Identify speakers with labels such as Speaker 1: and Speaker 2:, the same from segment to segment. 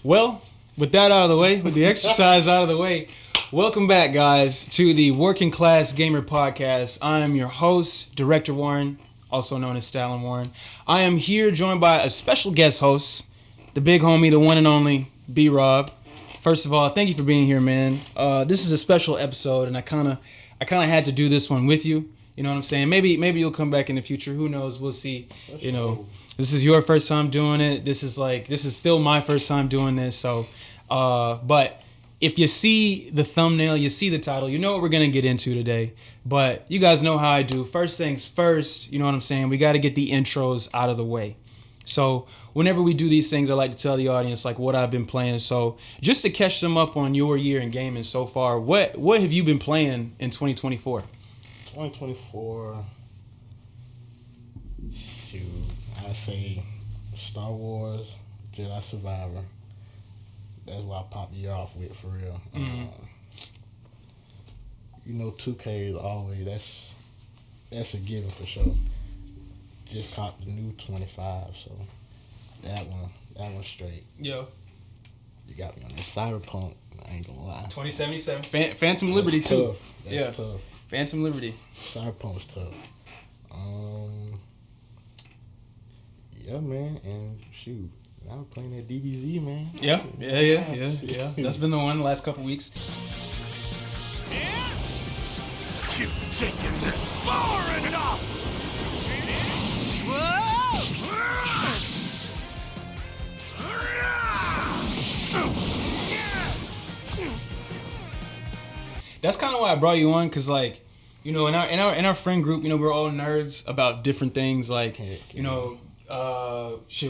Speaker 1: Well, with that out of the way, with the exercise out of the way, welcome back, guys, to the Working Class Gamer Podcast. I am your host, Director Warren, also known as Stalin Warren. I am here joined by a special guest host, the big homie, the one and only B-Rob. First of all, thank you for being here, man. This is a special episode, and I kind of had to do this one with you. You know what I'm saying? Maybe you'll come back in the future. Who knows? We'll see. You know, this is your first time doing it. This is still my first time doing this. So, but if you see the thumbnail, you see the title, you know what we're gonna get into today. But you guys know how I do. First things first. You know what I'm saying? We got to get the intros out of the way. So whenever we do these things, I like to tell the audience like what I've been playing. So just to catch them up on your year in gaming so far, what have you been playing in 2024?
Speaker 2: 2024, shoot, I say Star Wars, Jedi Survivor. That's what I popped the year off with, for real.
Speaker 1: Mm-hmm.
Speaker 2: 2K is always, that's a given for sure. Just caught the new 25, so that one's straight.
Speaker 1: Yo.
Speaker 2: You got me on that Cyberpunk, I ain't gonna lie.
Speaker 1: 2077. Phantom Liberty too.
Speaker 2: That's tough.
Speaker 1: Phantom Liberty.
Speaker 2: Cyberpunk's tough. Yeah, man, and shoot, I'm playing that DBZ, man.
Speaker 1: Yeah. That's been the one the last couple weeks.
Speaker 3: Yeah? You've taken this far enough!
Speaker 1: That's kind of why I brought you on, cause like, you know, in our friend group, you know, we're all nerds about different things. Like, you know,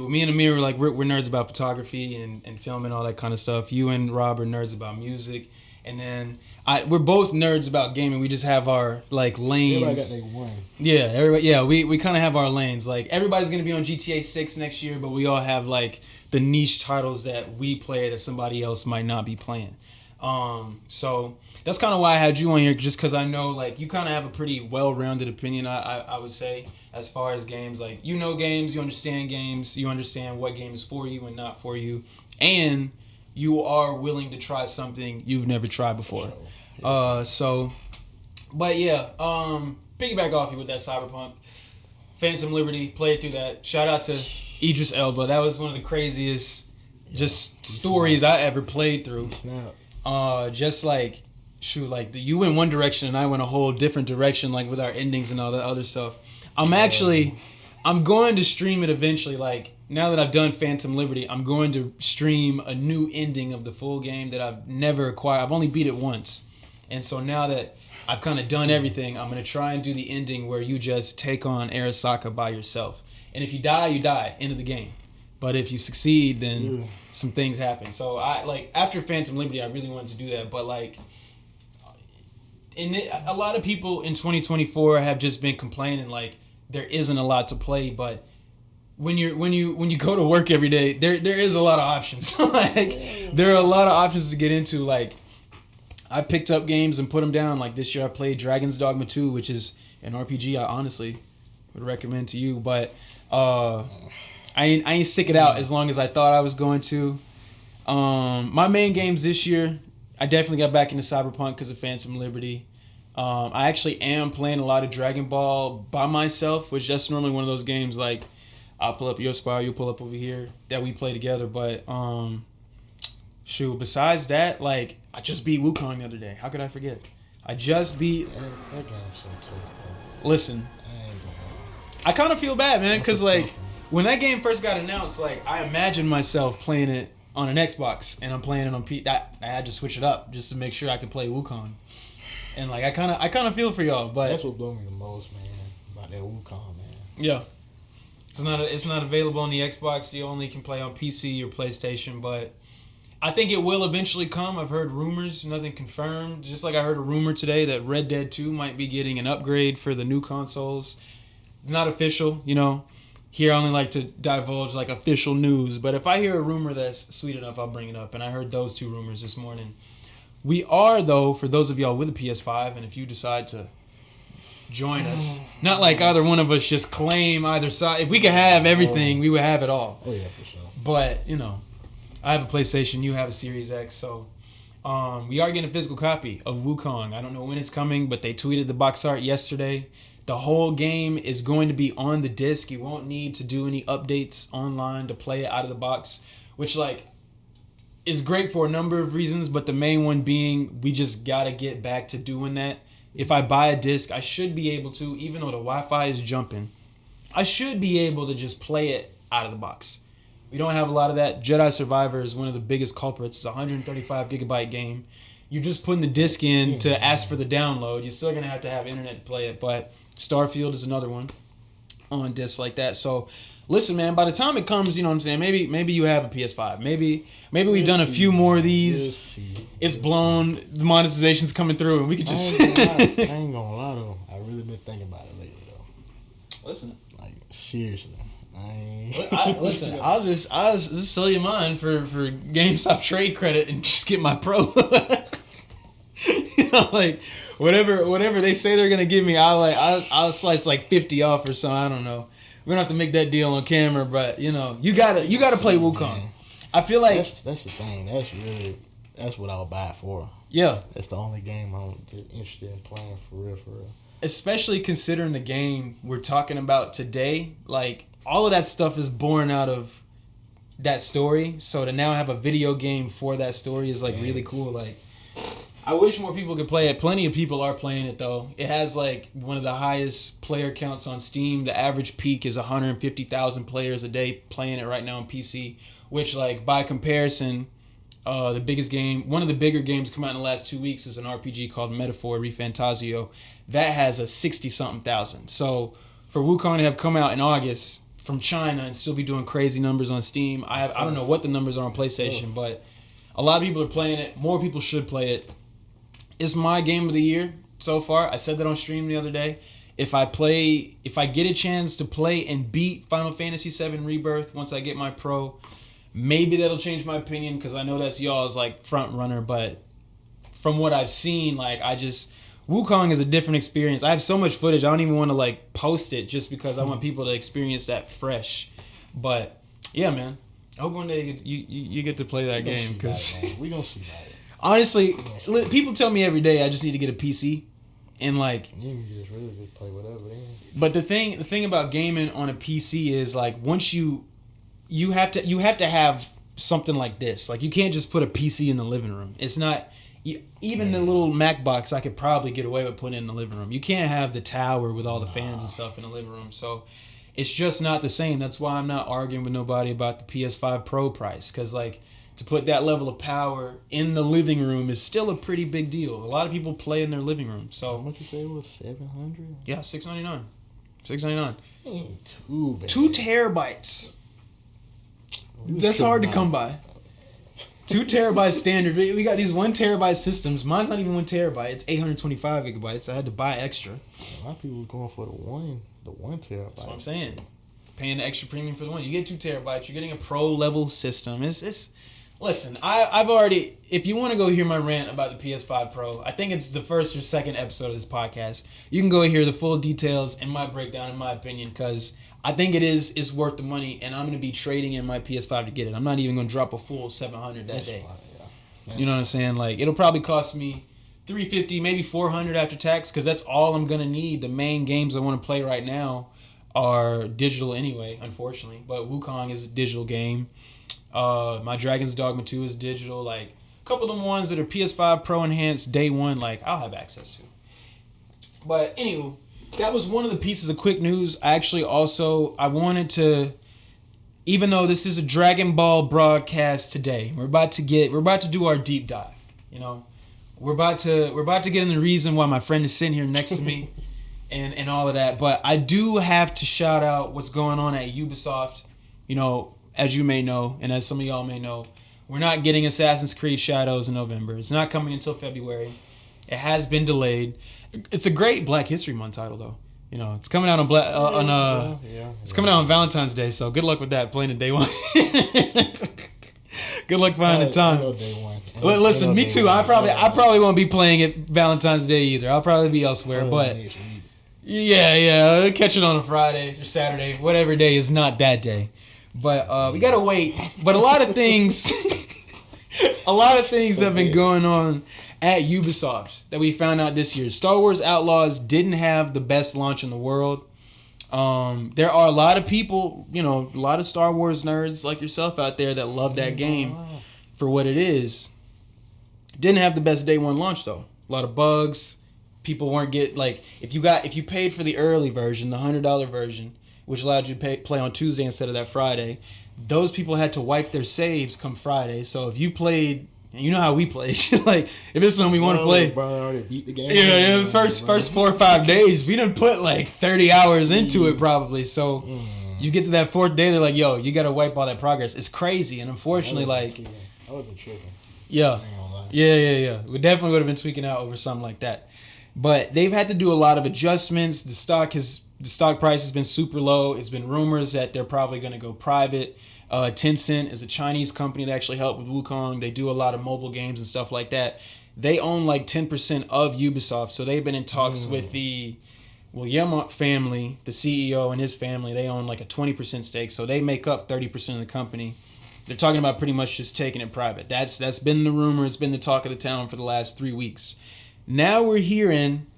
Speaker 1: me and Amir we're nerds about photography and film and all that kind of stuff. You and Rob are nerds about music, and then we're both nerds about gaming. We just have our like lanes.
Speaker 2: Everybody got their one.
Speaker 1: Yeah, everybody. Yeah, we kind of have our lanes. Like everybody's gonna be on GTA 6 next year, but we all have like the niche titles that we play that somebody else might not be playing. So that's kind of why I had you on here, just because I know like you kind of have a pretty well-rounded opinion. I would say as far as games, like you know games, you understand what game is for you and not for you, and you are willing to try something you've never tried before. But yeah, piggyback off you with that Cyberpunk, Phantom Liberty, played through that. Shout out to Idris Elba. That was one of the craziest stories I ever played through. Just like shoot, like you went one direction and I went a whole different direction, like with our endings and all that other stuff. I'm going to stream it eventually. Like now that I've done Phantom Liberty, I'm going to stream a new ending of the full game that I've never acquired. I've only beat it once, and so now that I've kind of done everything, I'm gonna try and do the ending where you just take on Arasaka by yourself, and if you die, you die. End of the game. But if you succeed, then some things happen. So I like after Phantom Liberty, I really wanted to do that. But like, a lot of people in 2024 have just been complaining like there isn't a lot to play. But when you go to work every day, there is a lot of options. Like there are a lot of options to get into. Like I picked up games and put them down. Like this year, I played Dragon's Dogma 2, which is an RPG I honestly would recommend to you. But I ain't stick it out as long as I thought I was going to. My main games this year, I definitely got back into Cyberpunk because of Phantom Liberty. I actually am playing a lot of Dragon Ball by myself, which that's normally one of those games like I'll pull up your spot, you'll pull up over here that we play together. But besides that, like I just beat Wukong the other day. How could I forget? I just beat.
Speaker 2: That game's so tough.
Speaker 1: Listen, I kind of feel bad, man, because like. When that game first got announced, like I imagined myself playing it on an Xbox, and I'm playing it on I had to switch it up just to make sure I could play Wukong. And like I kind of feel for y'all, but
Speaker 2: that's what blew me the most, man, about that Wukong, man.
Speaker 1: Yeah, it's not available on the Xbox. You only can play on PC or PlayStation, but I think it will eventually come. I've heard rumors, nothing confirmed. Just like I heard a rumor today that Red Dead 2 might be getting an upgrade for the new consoles. It's not official, you know. Here, I only like to divulge like official news, but if I hear a rumor that's sweet enough, I'll bring it up. And I heard those two rumors this morning. We are, though, for those of y'all with a PS5, and if you decide to join us. Not like either one of us just claim either side. If we could have everything, we would have it all.
Speaker 2: Oh, yeah, for sure.
Speaker 1: But, you know, I have a PlayStation. You have a Series X. So we are getting a physical copy of Wukong. I don't know when it's coming, but they tweeted the box art yesterday. The whole game is going to be on the disc. You won't need to do any updates online to play it out of the box, which like is great for a number of reasons, but the main one being we just got to get back to doing that. If I buy a disc, I should be able to, even though the Wi-Fi is jumping, I should be able to just play it out of the box. We don't have a lot of that. Jedi Survivor is one of the biggest culprits. It's a 135 gigabyte game. You're just putting the disc in to ask for the download. You're still going to have internet to play it, but Starfield is another one on disc like that. So listen, man, by the time it comes, you know what I'm saying, maybe you have a PS5. Maybe we've done a few more of these. It's blown, the monetization's coming through, and we could just
Speaker 2: I ain't gonna lie though. I really been thinking about it lately though.
Speaker 1: Listen.
Speaker 2: Like seriously.
Speaker 1: Listen, I'll just sell you mine for GameStop trade credit and just get my Pro. You know, like whatever they say they're gonna give me, I'll slice like 50 off or something. I don't know. We don't have to make that deal on camera, but you know, you gotta play Wukong. Man. I feel like
Speaker 2: that's the thing. That's what I'll buy it for.
Speaker 1: Yeah,
Speaker 2: that's the only game I'm just interested in playing for real.
Speaker 1: Especially considering the game we're talking about today, like all of that stuff is born out of that story. So to now have a video game for that story is like really cool. Like, I wish more people could play it. Plenty of people are playing it though. It has like one of the highest player counts on Steam. The average peak is 150,000 players a day playing it right now on PC, which like by comparison, the biggest game, one of the bigger games come out in the last 2 weeks is an RPG called Metaphor Refantasio. That has a 60-something thousand. So for Wukong to have come out in August from China and still be doing crazy numbers on Steam, I don't know what the numbers are on PlayStation, but a lot of people are playing it. More people should play it. It's my game of the year so far. I said that on stream the other day. If I get a chance to play and beat Final Fantasy VII Rebirth once I get my Pro, maybe that'll change my opinion because I know that's y'all's like front runner. But from what I've seen, like Wukong is a different experience. I have so much footage. I don't even want to like post it just because I want people to experience that fresh. But yeah, man, I hope one day you get to play that game because
Speaker 2: we gonna see that.
Speaker 1: Honestly, people tell me every day I just need to get a PC, and like
Speaker 2: you can just really just play whatever.
Speaker 1: But the thing about gaming on a PC is like once you have to have something like this. Like you can't just put a PC in the living room. It's not even the little Mac box I could probably get away with putting in the living room. You can't have the tower with all the fans and stuff in the living room. So it's just not the same. That's why I'm not arguing with nobody about the PS5 Pro price because like. To put that level of power in the living room is still a pretty big deal. A lot of people play in their living room. So
Speaker 2: how much you say it was? 700?
Speaker 1: Yeah, $699. $699.
Speaker 2: Ain't too bad.
Speaker 1: 2 terabytes. That's hard to come by. 2 terabytes standard. We got these 1 terabyte systems. Mine's not even 1 terabyte. It's 825 gigabytes. I had to buy extra.
Speaker 2: A lot of people were going for the one terabyte.
Speaker 1: That's what I'm saying. Paying the extra premium for the one. You get 2 terabytes. You're getting a pro level system. It's listen, I've already, if you want to go hear my rant about the PS5 Pro, I think it's the first or second episode of this podcast. You can go hear the full details and my breakdown, in my opinion, because I think it's worth the money, and I'm going to be trading in my PS5 to get it. I'm not even going to drop a full $700 that day. You know what I'm saying? Like, it'll probably cost me $350, maybe $400 after tax, because that's all I'm going to need. The main games I want to play right now are digital anyway, unfortunately. But Wukong is a digital game. My Dragon's Dogma 2 is digital. Like a couple of them ones that are PS5 Pro enhanced day one, like I'll have access to. But anywho, that was one of the pieces of quick news. I wanted to, even though this is a Dragon Ball broadcast today, we're about to do our deep dive. You know, we're about to get in the reason why my friend is sitting here next to me, and all of that. But I do have to shout out what's going on at Ubisoft. You know. As you may know, and as some of y'all may know, we're not getting Assassin's Creed Shadows in November. It's not coming until February. It has been delayed. It's a great Black History Month title, though. You know, it's coming out on it's coming out on Valentine's Day. So good luck with that. Playing it day one. Good luck finding the time. Listen, me too. I probably won't be playing it Valentine's Day either. I'll probably be elsewhere. But yeah, catch it on a Friday or Saturday, whatever day is not that day. But we gotta wait. But a lot of things, a lot of things have been going on at Ubisoft that we found out this year. Star Wars Outlaws didn't have the best launch in the world. There are a lot of people, a lot of Star Wars nerds like yourself out there that love that game for what it is. Didn't have the best day one launch though. A lot of bugs. People weren't if you paid for the early version, the $100 version, which allowed you to play on Tuesday instead of that Friday, those people had to wipe their saves come Friday. So if you played, you know how we play, like if it's something we want to play,
Speaker 2: bro, I already beat the game.
Speaker 1: The first 4 or 5 days, we didn't put like 30 hours into it probably. So you get to that 4th day, they're like, yo, you got to wipe all that progress. It's crazy, and unfortunately,
Speaker 2: I wasn't tripping.
Speaker 1: Yeah. Yeah. We definitely would have been tweaking out over something like that. But they've had to do a lot of adjustments. The stock price has been super low. It's been rumors that they're probably going to go private. Tencent is a Chinese company that actually helped with Wukong. They do a lot of mobile games and stuff like that. They own like 10% of Ubisoft. So they've been in talks with the William family, the CEO and his family. They own like a 20% stake. So they make up 30% of the company. They're talking about pretty much just taking it private. That's been the rumor. It's been the talk of the town for the last 3 weeks. Now we're hearing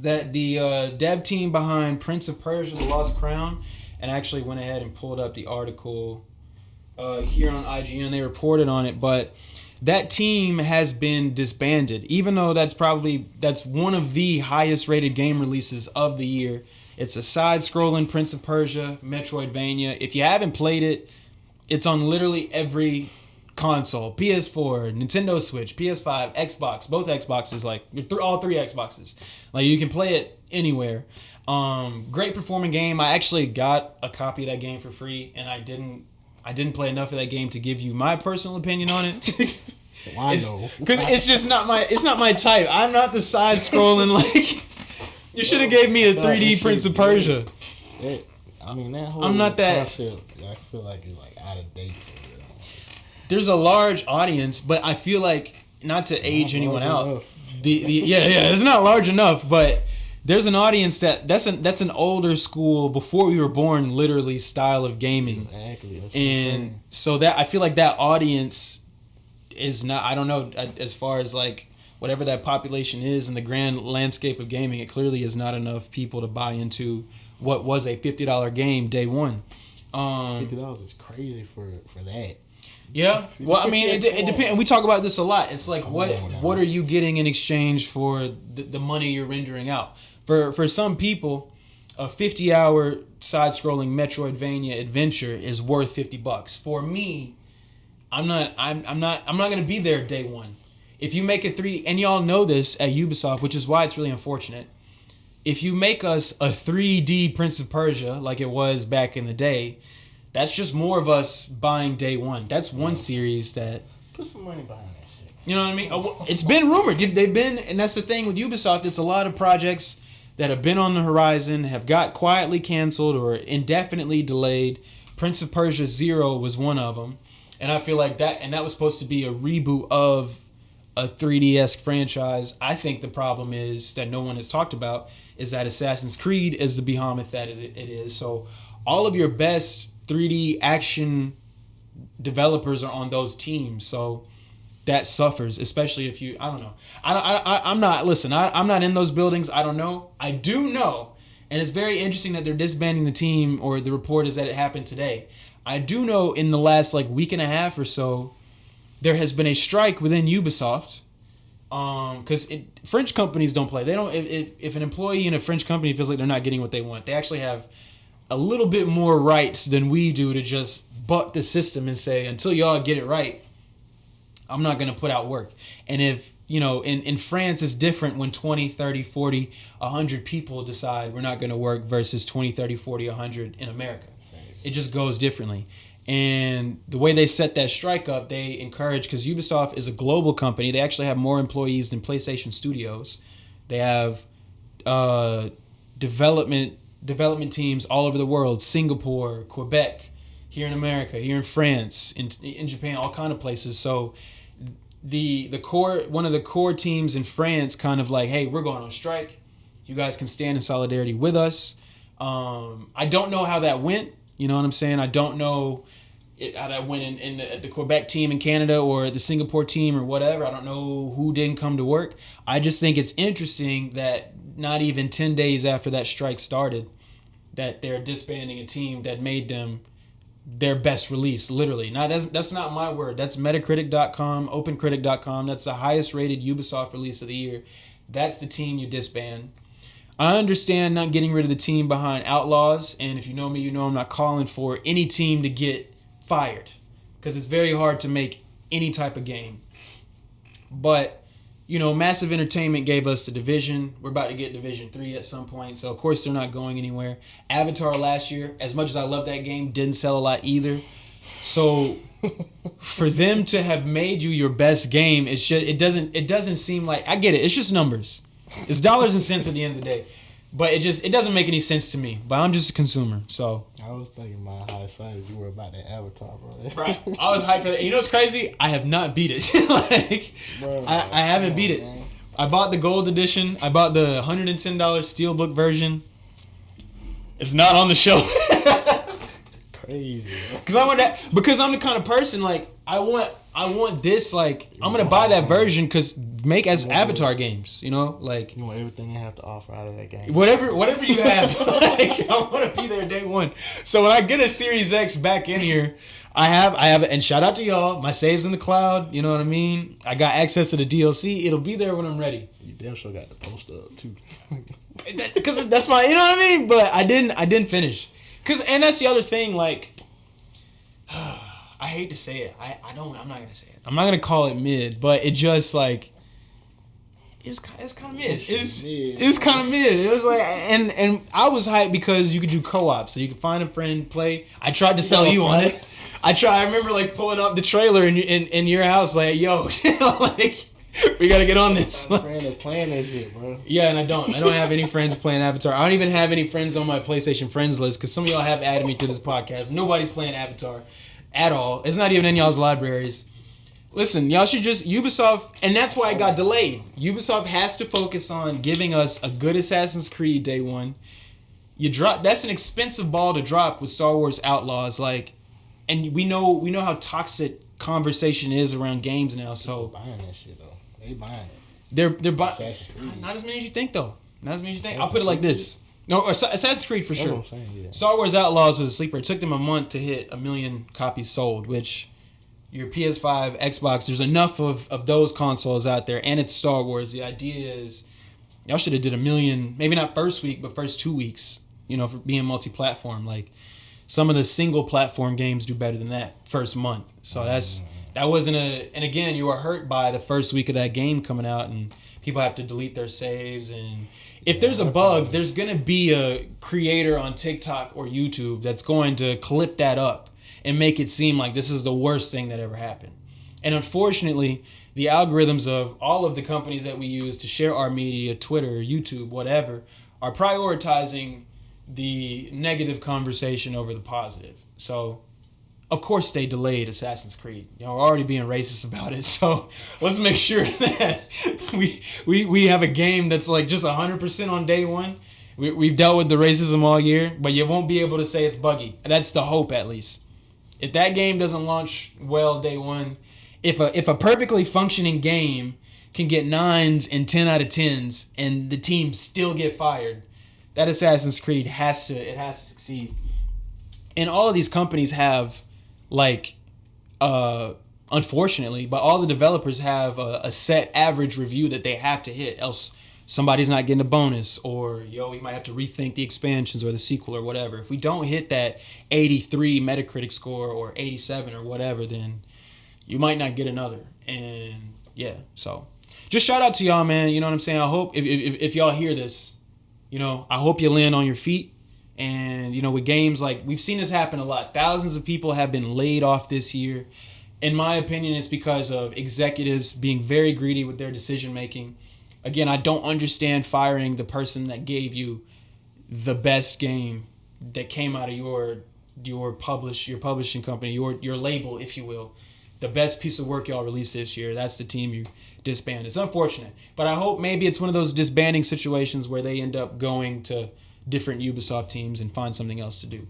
Speaker 1: that the dev team behind Prince of Persia: The Lost Crown, and actually went ahead and pulled up the article here on IGN. They reported on it, but that team has been disbanded, even though that's one of the highest rated game releases of the year. It's a side-scrolling Prince of Persia Metroidvania. If you haven't played it, it's on literally every console: PS4, Nintendo Switch, PS5, Xbox, both Xboxes, all 3 Xboxes. Like, you can play it anywhere. Great performing game. I actually got a copy of that game for free, and I didn't play enough of that game to give you my personal opinion on it.
Speaker 2: Well, I know.
Speaker 1: It's just not my type. I'm not the side scrolling you should have gave me a 3D Prince of Persia.
Speaker 2: That whole
Speaker 1: I'm not that
Speaker 2: concept, I feel like it's out of date for real.
Speaker 1: There's a large audience, but I feel like, not to age anyone out, it's not large enough, but there's an audience that's an older school, before we were born, literally, style of gaming.
Speaker 2: Exactly.
Speaker 1: And so that, I feel like that audience is not, I don't know, as far as like whatever that population is in the grand landscape of gaming, it clearly is not enough people to buy into what was a $50 game day one.
Speaker 2: $50 is crazy for that.
Speaker 1: Yeah, well, I mean, it depends. And we talk about this a lot. It's like, what are you getting in exchange for the money you're rendering out? For some people, a 50-hour side-scrolling Metroidvania adventure is worth $50. For me, I'm not going to be there day one. If you make a 3D, and y'all know this at Ubisoft, which is why it's really unfortunate. If you make us a 3D Prince of Persia like it was back in the day, that's just more of us buying day one. That's one series that...
Speaker 2: Put some money behind that shit.
Speaker 1: You know what I mean? It's been rumored. They've been... And that's the thing with Ubisoft. It's a lot of projects that have been on the horizon, have got quietly canceled or indefinitely delayed. Prince of Persia 0 was one of them. And I feel like that... And that was supposed to be a reboot of a 3D-esque franchise. I think the problem is that no one has talked about is that Assassin's Creed is the behemoth that it is. So all of your best 3D action developers are on those teams, so that suffers, especially if you, I don't know. I'm not in those buildings. I don't know. I do know, and it's very interesting that they're disbanding the team, or the report is that it happened today. I do know in the last week and a half or so, there has been a strike within Ubisoft, because French companies don't play. They don't. If an employee in a French company feels like they're not getting what they want, they actually have a little bit more rights than we do to just buck the system and say, until y'all get it right, I'm not going to put out work. And if, in France, it's different when 20, 30, 40, 100 people decide we're not going to work versus 20, 30, 40, 100 in America. It just goes differently. And the way they set that strike up, they encourage, because Ubisoft is a global company, they actually have more employees than PlayStation Studios. They have development teams all over the world: Singapore, Quebec, here in America, here in France, in Japan, all kind of places. So one of the core teams in France kind of like, hey, we're going on strike. You guys can stand in solidarity with us. I don't know how that went. You know what I'm saying? I don't know Out of win in the Quebec team in Canada or the Singapore team or whatever. I don't know who didn't come to work. I just think it's interesting that not even 10 days after that strike started, that they're disbanding a team that made them their best release, literally. Now, that's not my word. That's Metacritic.com, OpenCritic.com. That's the highest rated Ubisoft release of the year. That's the team you disband. I understand not getting rid of the team behind Outlaws, and if you know me, you know I'm not calling for any team to get fired, because it's very hard to make any type of game. But, you know, Massive Entertainment gave us The Division. We're about to get Division 3 at some point, so of course they're not going anywhere. Avatar last year, as much as I love that game, didn't sell a lot either. So for them to have made you your best game, it doesn't seem like, I get it, it's just numbers. It's dollars and cents at the end of the day. But it doesn't make any sense to me. But I'm just a consumer, so.
Speaker 2: I was thinking about how excited you were about that Avatar, bro.
Speaker 1: Right. I was hyped for that. You know what's crazy? I have not beat it. Like, bro, I haven't beat it. Man. I bought the gold edition. I bought the $110 steelbook version. It's not on the shelf.
Speaker 2: Crazy.
Speaker 1: Because I'm the kind of person, like, I want this, like, I'm gonna buy that version because make as Avatar games, you know, like,
Speaker 2: you want everything you have to offer out of that game.
Speaker 1: Whatever you have, like, I want to be there day one. So when I get a Series X back in here, I have, and shout out to y'all, my saves in the cloud. You know what I mean? I got access to the DLC. It'll be there when I'm ready.
Speaker 2: You damn sure got the poster up too.
Speaker 1: Because that's my, you know what I mean. But I didn't finish. And that's the other thing, like. I hate to say it. I'm not going to say it. I'm not going to call it mid, but it just, like, it's kind of mid. It's kind of mid. It was like, and I was hyped because you could do co-op, so you could find a friend, play. I tried to sell you on it. I remember, like, pulling up the trailer in your house, like, yo, like, we got to get on this.
Speaker 2: My friend is playing that shit, bro.
Speaker 1: Yeah, and I don't have any friends playing Avatar. I don't even have any friends on my PlayStation friends list because some of y'all have added me to this podcast. Nobody's playing Avatar at all. It's not even in y'all's libraries. Listen, y'all should just Ubisoft, and that's why it got delayed. Ubisoft has to focus on giving us a good Assassin's Creed day one. That's an expensive ball to drop with Star Wars Outlaws, like, and we know how toxic conversation is around games now. So
Speaker 2: people buying that shit though. They buying it.
Speaker 1: They're buying. Not as many as you think though. Not as many as you think. I'll put it like this. No, Assassin's Creed for sure.
Speaker 2: Saying, yeah.
Speaker 1: Star Wars Outlaws was a sleeper. It took them a month to hit 1 million copies sold, which your PS5, Xbox, there's enough of those consoles out there, and it's Star Wars. The idea is y'all should have did 1 million, maybe not first week, but first 2 weeks, you know, for being multi-platform. Like, some of the single platform games do better than that first month. So that wasn't and again, you were hurt by the first week of that game coming out, and people have to delete their saves, and if there's a bug, there's going to be a creator on TikTok or YouTube that's going to clip that up and make it seem like this is the worst thing that ever happened. And unfortunately, the algorithms of all of the companies that we use to share our media, Twitter, YouTube, whatever, are prioritizing the negative conversation over the positive. So, of course, they delayed Assassin's Creed. You know, we're already being racist about it. So let's make sure that we have a game that's like just 100% on day one. We've dealt with the racism all year, but you won't be able to say it's buggy. That's the hope, at least. If that game doesn't launch well day one, if a perfectly functioning game can get 9s and 10 out of 10s and the team still get fired, that Assassin's Creed has to succeed. And all of these companies have, like, unfortunately, but all the developers have a set average review that they have to hit, else somebody's not getting a bonus, or we might have to rethink the expansions or the sequel or whatever. If we don't hit that 83 Metacritic score or 87 or whatever, then you might not get another. And yeah, so just shout out to y'all, man. You know what I'm saying? I hope if y'all hear this, you know, I hope you land on your feet. And, you know, with games, like, we've seen this happen a lot. Thousands of people have been laid off this year. In my opinion, it's because of executives being very greedy with their decision making. Again, I don't understand firing the person that gave you the best game that came out of your publishing company, your label, if you will. The best piece of work y'all released this year. That's the team you disband. It's unfortunate. But I hope maybe it's one of those disbanding situations where they end up going to different Ubisoft teams and find something else to do.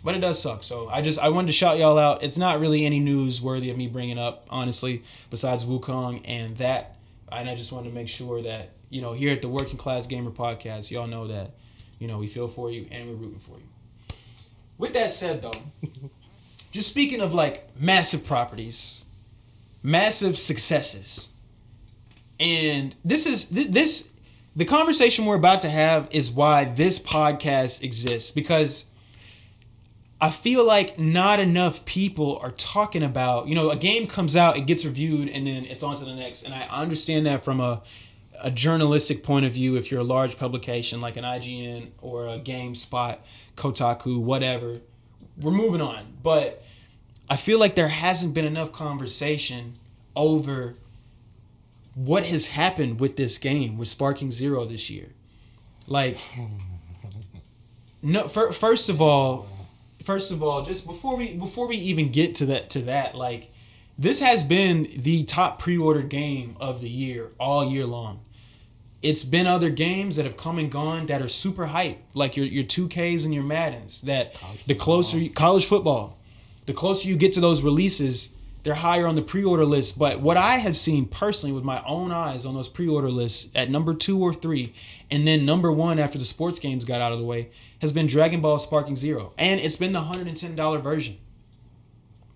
Speaker 1: But it does suck. So I wanted to shout y'all out. It's not really any news worthy of me bringing up, honestly, besides Wukong and that. And I just wanted to make sure that, here at the Working Class Gamer Podcast, y'all know that, we feel for you and we're rooting for you. With that said, though, just speaking of like massive properties, massive successes, and the conversation we're about to have is why this podcast exists, because I feel like not enough people are talking about, a game comes out, it gets reviewed, and then it's on to the next. And I understand that from a journalistic point of view, if you're a large publication like an IGN or a GameSpot, Kotaku, whatever, we're moving on. But I feel like there hasn't been enough conversation over what has happened with this game, with Sparking Zero this year. Like, no, first of all, just before we even get to that, like, this has been the top pre-ordered game of the year all year long. It's been other games that have come and gone that are super hype, like your 2Ks and your Maddens. That college football, the closer you get to those releases, they're higher on the pre-order list. But what I have seen personally with my own eyes on those pre-order lists at number 2 or 3, and then number 1 after the sports games got out of the way, has been Dragon Ball Sparking Zero. And it's been the $110 version.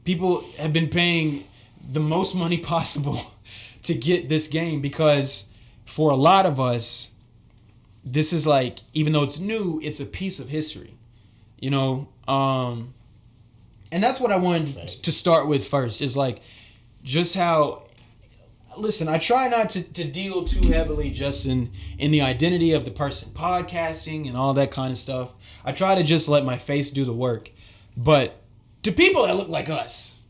Speaker 1: People have been paying the most money possible to get this game, because for a lot of us, this is like, even though it's new, it's a piece of history. And that's what I wanted to start with first, is like just how, listen, I try not to deal too heavily just in the identity of the person podcasting and all that kind of stuff. I try to just let my face do the work. But to people that look like us,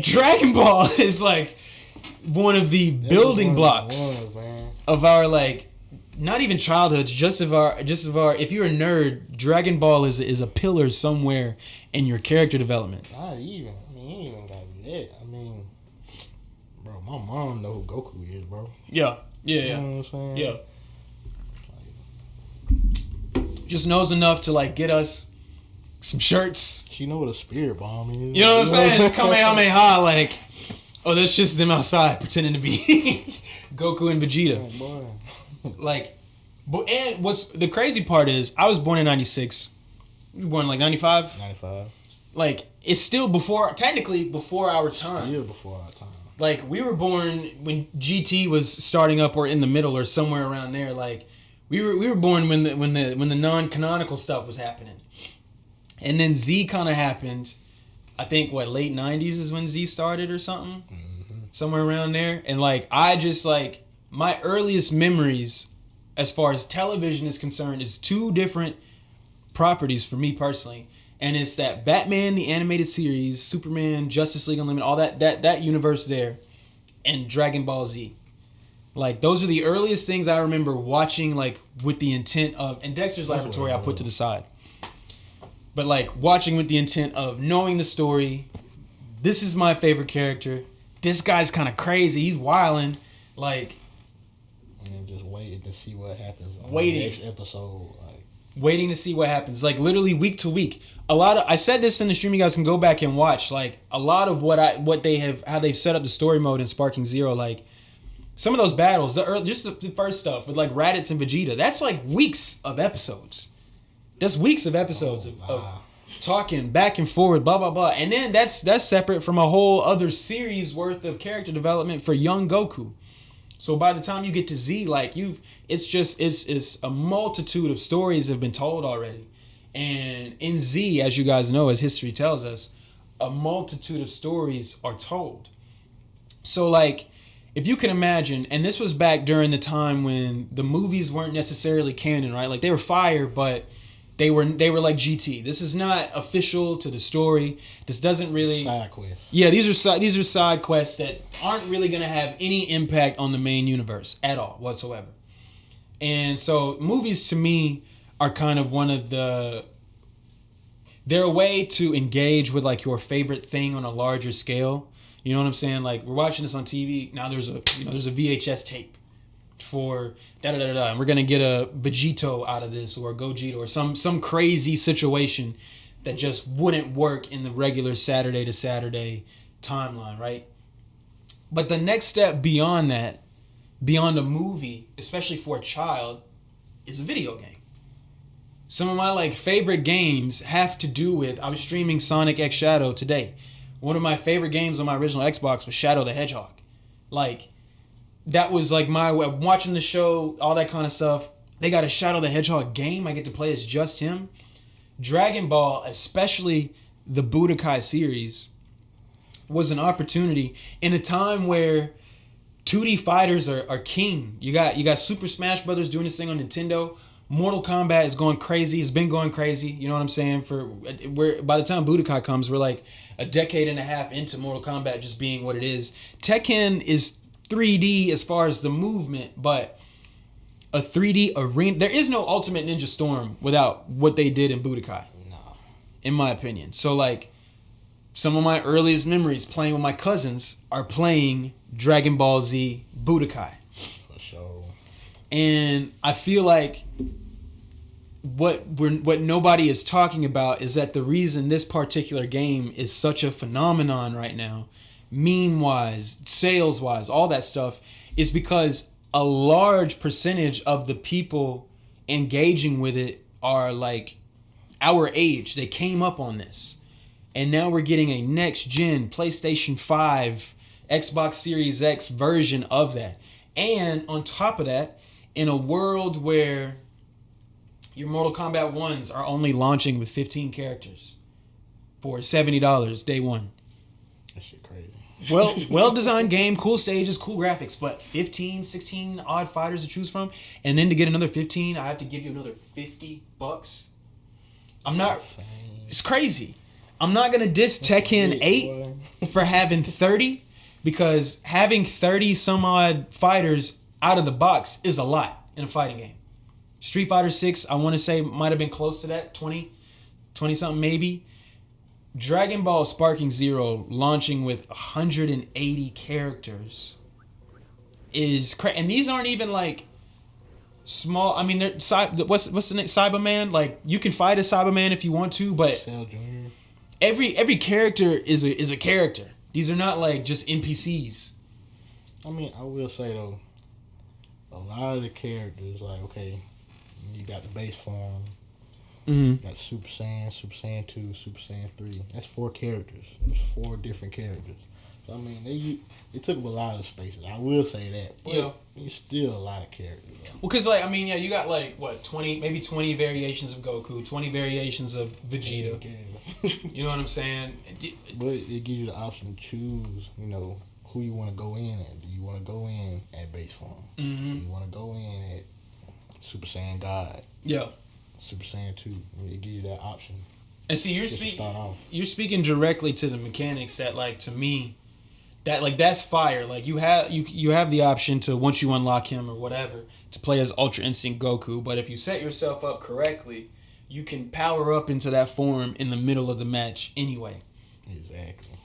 Speaker 1: Dragon Ball is like one of the building blocks of our, like, not even childhoods, just of our, if you're a nerd, Dragon Ball is a pillar somewhere in your character development.
Speaker 2: Not even. I mean, you ain't even gotta do that. I mean, bro, my mom know who Goku is, bro.
Speaker 1: Yeah.
Speaker 2: You know what I'm saying?
Speaker 1: Yeah. Just knows enough to, like, get us some shirts.
Speaker 2: She know what a spirit bomb is.
Speaker 1: You know what I'm saying? Kamehameha, like, oh, that's just them outside pretending to be Goku and Vegeta.
Speaker 2: Oh, boy.
Speaker 1: Like, and what's the crazy part is, I was born in 96. You were born like 95?
Speaker 2: 95.
Speaker 1: Like, it's still technically before our time.
Speaker 2: Still before our time.
Speaker 1: Like, we were born when GT was starting up, or in the middle, or somewhere around there. Like, we were born when the non-canonical stuff was happening. And then Z kind of happened. I think, late 90s is when Z started or something? Mm-hmm. Somewhere around there. And, like, I just, like, my earliest memories as far as television is concerned is 2 different properties for me personally. And it's that Batman, the animated series, Superman, Justice League Unlimited, all that universe there, and Dragon Ball Z. Like, those are the earliest things I remember watching, like, with the intent of, and Dexter's Laboratory I put to the side. But, like, watching with the intent of knowing the story. This is my favorite character. This guy's kind of crazy. He's wilding. Like,
Speaker 2: and just waiting to see what happens on
Speaker 1: the
Speaker 2: next episode. Like,
Speaker 1: waiting to see what happens. Like, literally week to week. I said this in the stream, you guys can go back and watch. Like, a lot of how they've set up the story mode in Sparking Zero. Like, some of those battles, just the first stuff with, like, Raditz and Vegeta, that's like weeks of episodes. That's weeks of episodes of talking back and forward, blah, blah, blah. And then that's separate from a whole other series worth of character development for young Goku. So by the time you get to Z, like, it's a multitude of stories have been told already. And in Z, as you guys know, as history tells us, a multitude of stories are told. So, like, if you can imagine, and this was back during the time when the movies weren't necessarily canon, right? Like, they were fire, but they were like GT. This is not official to the story. This doesn't really
Speaker 2: side quests.
Speaker 1: Yeah, these are side quests that aren't really going to have any impact on the main universe at all whatsoever. And so movies to me are kind of they're a way to engage with, like, your favorite thing on a larger scale. You know what I'm saying? Like, we're watching this on TV. Now there's a VHS tape for and we're gonna get a Vegito out of this, or a Gogeta, or some crazy situation that just wouldn't work in the regular Saturday to Saturday timeline, right? But the next step beyond that, beyond a movie, especially for a child, is a video game. Some of my like favorite games have to do with, I was streaming Sonic X Shadow today. One of my favorite games on my original Xbox was Shadow the Hedgehog. Like, that was like my way of watching the show, all that kind of stuff. They got a Shadow the Hedgehog game. I get to play as just him. Dragon Ball, especially the Budokai series, was an opportunity in a time where 2D fighters are king. You got Super Smash Brothers doing this thing on Nintendo. Mortal Kombat is going crazy. It's been going crazy. You know what I'm saying? By the time Budokai comes, we're like a decade and a half into Mortal Kombat just being what it is. Tekken is 3D as far as the movement, but a 3D arena. There is no Ultimate Ninja Storm without what they did in Budokai. No. In my opinion. So like, some of my earliest memories playing with my cousins are playing Dragon Ball Z Budokai.
Speaker 2: For sure.
Speaker 1: And I feel like what nobody is talking about is that the reason this particular game is such a phenomenon right now, meme-wise, sales-wise, all that stuff, is because a large percentage of the people engaging with it are like our age. They came up on this. And now we're getting a next-gen PlayStation 5, Xbox Series X version of that. And on top of that, in a world where your Mortal Kombat 1s are only launching with 15 characters for $70 day one.
Speaker 2: That shit crazy.
Speaker 1: Well-designed game, cool stages, cool graphics, but 15, 16 odd fighters to choose from, and then to get another 15, I have to give you another $50. It's crazy. I'm not going to diss Tekken 8 for having 30, because having 30 some odd fighters out of the box is a lot in a fighting game. Street Fighter 6, I want to say, might have been close to that, 20 something maybe. Dragon Ball Sparking Zero launching with 180 characters is crazy. And these aren't even like small. I mean, what's the name? Cyberman? Like, you can fight a Cyberman if you want to, but every character is a character. These are not like just NPCs.
Speaker 2: I mean, I will say though, a lot of the characters, like, okay, you got the base form, you got Super Saiyan, Super Saiyan 2, Super Saiyan 3. That's 4 characters. There's 4 different characters. So, I mean, they took up a lot of spaces. I will say that. But it's still a lot of characters.
Speaker 1: Well, because, like, I mean, yeah, you got, like, 20 variations of Goku, 20 variations of Vegeta. You know what I'm saying?
Speaker 2: But it gives you the option to choose, you know, who you want to go in at. Do you want to go in at base form? Mm-hmm. Do you want to go in at Super Saiyan God? Yeah. Super Saiyan 2. It gives you that option.
Speaker 1: And see, you're speaking directly to the mechanics that, like, to me, that, like, that's fire. Like, you have the option to, once you unlock him or whatever, to play as Ultra Instinct Goku. But if you set yourself up correctly, you can power up into that form in the middle of the match anyway.
Speaker 2: Exactly.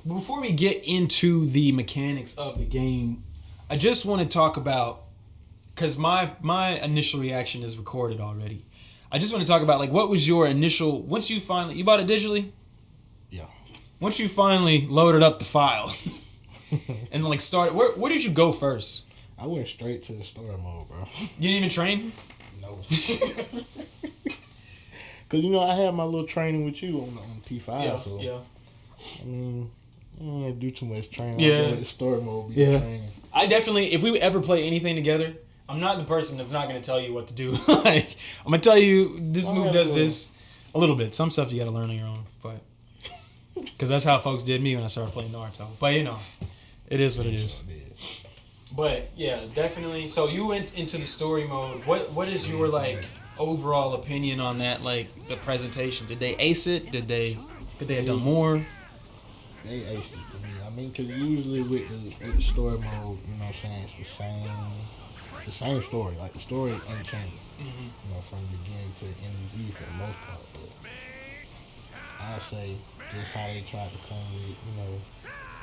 Speaker 1: Before we get into the mechanics of the game, I just want to talk about, because my initial reaction is recorded already. I just want to talk about, like, what was your initial, once you bought it digitally?
Speaker 2: Yeah.
Speaker 1: Once you finally loaded up the file and, like, started, where did you go first?
Speaker 2: I went straight to the story mode, bro.
Speaker 1: You didn't even train?
Speaker 2: No. Because, you know, I had my little training with you on P5. Yeah, so, yeah. I mean, I don't have to do too much training. Yeah. Let the story mode be the training. I definitely, if we ever play anything together, I'm not the person that's not going to tell you what to do. Like, I'm going to tell you, this move does this a little bit. Some stuff you got to learn on your own. But, because that's how folks did me when I started playing Naruto. But, you know, it is what it is. But, yeah, definitely. So, you went into the story mode. What is your, like, overall opinion on that, like, the presentation? Did they ace it? Could they have done more? They aced it to me. I mean, because usually with the story mode, you know what I'm saying, it's the same story. Like, the story ain't changing, you know, from the beginning to the end of the Z for the most part. But I say just how they tried to come with, you know,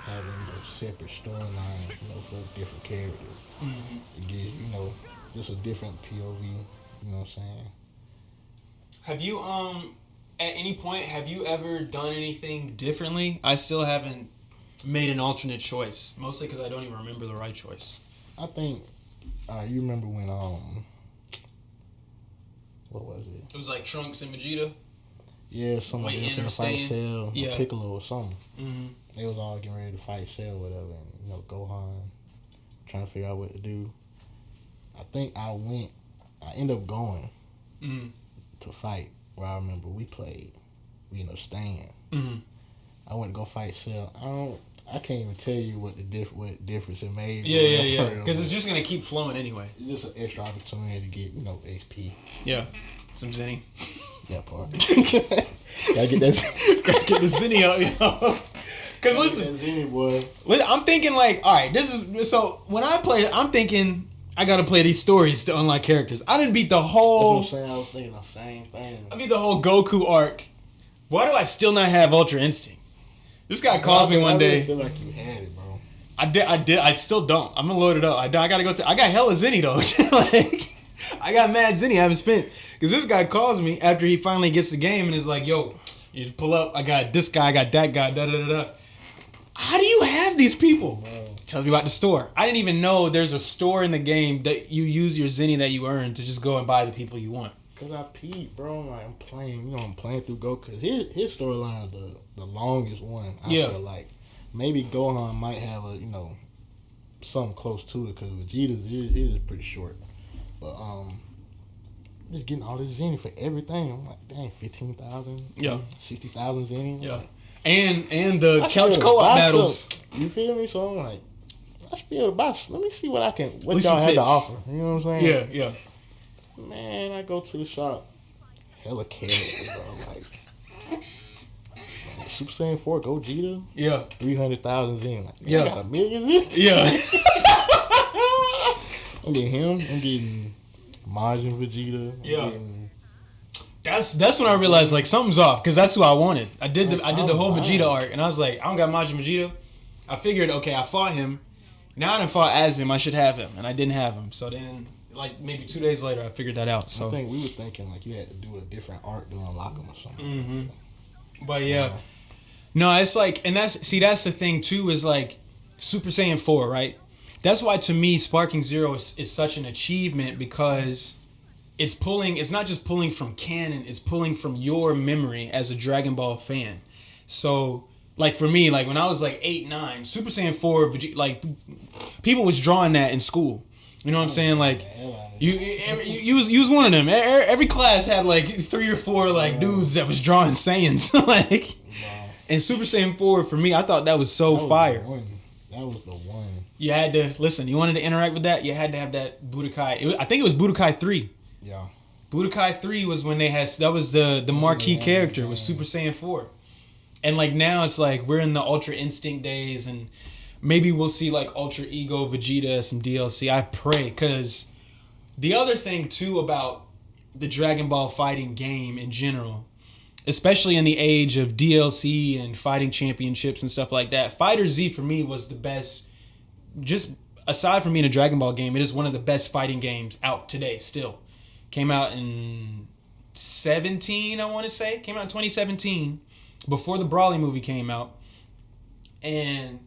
Speaker 2: having a separate storyline, you know, for different characters. It gives, you know, just a different POV, you know what I'm saying?
Speaker 1: Have you, at any point, have you ever done anything differently? I still haven't made an alternate choice, mostly because I don't even remember the right choice.
Speaker 2: I think you remember when what was it?
Speaker 1: It was like Trunks and Vegeta.
Speaker 2: Yeah, somebody was finna fight Cell, or Piccolo or something.
Speaker 1: Mm-hmm.
Speaker 2: They was all getting ready to fight Cell, or whatever, and Gohan trying to figure out what to do. I think I ended up going to fight. Where I remember we ended up staying. Mm-hmm. I went to go fight Cell. I can't even tell you what difference it made.
Speaker 1: Yeah. Because it's just gonna keep flowing anyway.
Speaker 2: It's just an extra opportunity to get HP.
Speaker 1: Yeah, some Zenny.
Speaker 2: That part. Gotta get
Speaker 1: the Zenny up, yo. Because listen,
Speaker 2: Zenny, boy.
Speaker 1: I'm thinking like, all right, so when I play, I'm thinking I gotta play these stories to unlock characters. I didn't beat the whole.
Speaker 2: That's what I'm saying. I was thinking the same thing.
Speaker 1: I beat the whole Goku arc. Why do I still not have Ultra Instinct? This guy calls me one day.
Speaker 2: I feel like you had it, bro.
Speaker 1: I did. I still don't. I'm gonna load it up. I gotta go. I got hella Zenny though. Like, I got mad Zenny. I haven't spent because this guy calls me after he finally gets the game and is like, "Yo, you pull up. I got this guy. I got that guy. Da da da da." How do you have these people? Bro. Tells me about the store. I didn't even know there's a store in the game that you use your Zenny that you earn to just go and buy the people you want.
Speaker 2: Cause I peeped, bro. Like I'm playing, I'm playing through Goku. Cause his storyline is the longest one. I feel like maybe Gohan might have a something close to it. Cause Vegeta's is pretty short. But just getting all this Zenny for everything. I'm like, dang, 15,000, 60,000 Zenny.
Speaker 1: Yeah. And the couch co-op battles.
Speaker 2: You feel me? So I'm like, I should be able to buy. Let me see what y'all have to offer. You know what I'm saying?
Speaker 1: Yeah.
Speaker 2: Man, I go to the shop. Hella characters, bro. Like Super Saiyan 4 Gogeta.
Speaker 1: Yeah.
Speaker 2: 300,000 Zen. Like, I got 1 million Zen.
Speaker 1: Yeah.
Speaker 2: I'm getting him. I'm getting Majin Vegeta.
Speaker 1: That's when I realized like something's off because that's who I wanted. I did the whole Vegeta arc and I was like, I don't got Majin Vegeta. I figured, okay, I fought him. Now I done fought as him. I should have him, and I didn't have him. So then, like maybe 2 days later, I figured that out. So
Speaker 2: I think we were thinking like you had to do a different arc to unlock him or something.
Speaker 1: Mm-hmm. But no, it's like, and that's the thing too is like Super Saiyan 4, right? That's why to me Sparking Zero is such an achievement because it's not just pulling from canon, it's pulling from your memory as a Dragon Ball fan. So like for me, like when I was like 8, 9, Super Saiyan 4, like people was drawing that in school. You know what I'm saying? Like you was one of them. Every class had like 3 or 4 like dudes that was drawing Saiyans. Like, and Super Saiyan 4 for me, I thought that was so fire.
Speaker 2: That was the one.
Speaker 1: You had to listen. You wanted to interact with that. You had to have that Budokai. I think it was Budokai 3.
Speaker 2: Yeah.
Speaker 1: Budokai 3 was when that was the marquee character was Super Saiyan 4. And like now it's like we're in the Ultra Instinct days and maybe we'll see like Ultra Ego Vegeta, some DLC. I pray, because the other thing too about the Dragon Ball fighting game in general, especially in the age of DLC and fighting championships and stuff like that, Fighter Z for me was the best. Just aside from being a Dragon Ball game, it is one of the best fighting games out today still. Came out in 2017, I want to say. Came out in 2017, before the Brawly movie came out. And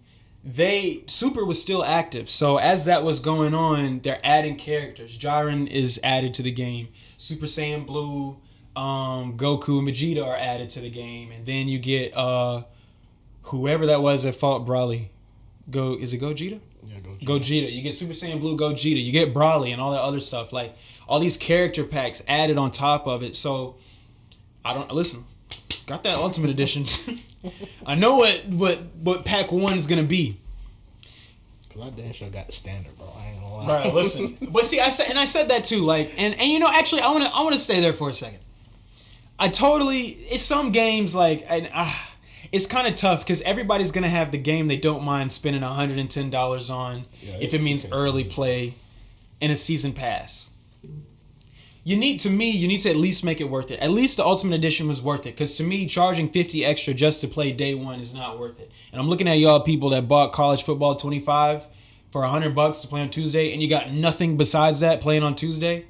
Speaker 1: Super was still active. So as that was going on, they're adding characters. Jiren is added to the game. Super Saiyan Blue, Goku and Vegeta are added to the game. And then you get whoever that was that fought Brawly. Is it Gogeta?
Speaker 2: Yeah,
Speaker 1: Gogeta. You get Super Saiyan Blue Gogeta. You get Brawly and all that other stuff. Like all these character packs added on top of it. So got that Ultimate Edition. I know what pack 1 is gonna be.
Speaker 2: Cause I damn sure got the standard, bro. I ain't gonna lie.
Speaker 1: Right, listen. But see, I said that too. Like, and actually, I wanna stay there for a second. It's some games like, it's kind of tough because everybody's gonna have the game they don't mind spending $110 on if it means early play and a season pass. You need to at least make it worth it. At least the Ultimate Edition was worth it. Because to me, charging $50 extra just to play day 1 is not worth it. And I'm looking at y'all people that bought College Football 25 for $100 to play on Tuesday, and you got nothing besides that playing on Tuesday.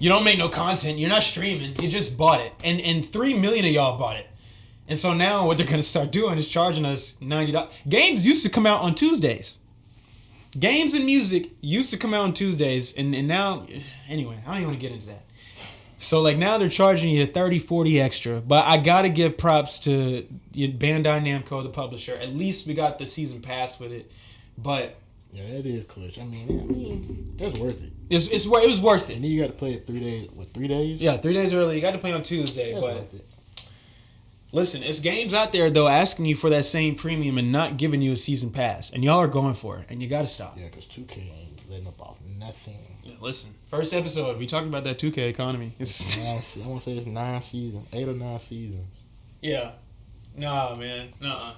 Speaker 1: You don't make no content. You're not streaming. You just bought it. And 3 million of y'all bought it. And so now what they're going to start doing is charging us $90. Games used to come out on Tuesdays. Games and music used to come out on Tuesdays. And now, anyway, I don't even want to get into that. So like now they're charging you 30, 40 extra. But I got to give props to Bandai Namco, the publisher. At least we got the season pass with it. But...
Speaker 2: yeah, that is clutch. I mean, that's worth it.
Speaker 1: It was worth it.
Speaker 2: And then you got to play it 3 days. What, 3 days?
Speaker 1: Yeah, 3 days early. You got to play on Tuesday.
Speaker 2: That's
Speaker 1: but listen, it's games out there, though, asking you for that same premium and not giving you a season pass. And y'all are going for it. And you got to stop.
Speaker 2: Yeah, because 2K ain't letting up off nothing.
Speaker 1: Yeah, listen, first episode, we talked about that 2K economy.
Speaker 2: I want to say it's 9 seasons. 8 or 9 seasons.
Speaker 1: Yeah. Nah, man. Nuh-uh.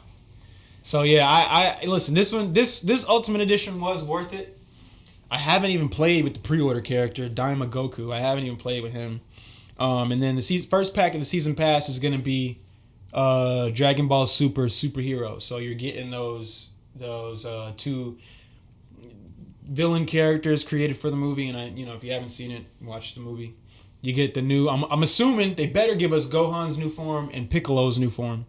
Speaker 1: So yeah, I listen. This Ultimate Edition was worth it. I haven't even played with the pre-order character Daima Goku. I haven't even played with him. And then the first pack of the season pass is gonna be Dragon Ball Super Superhero. So you're getting those 2 villain characters created for the movie. And if you haven't seen it, watch the movie. You get the new. I'm assuming they better give us Gohan's new form and Piccolo's new form.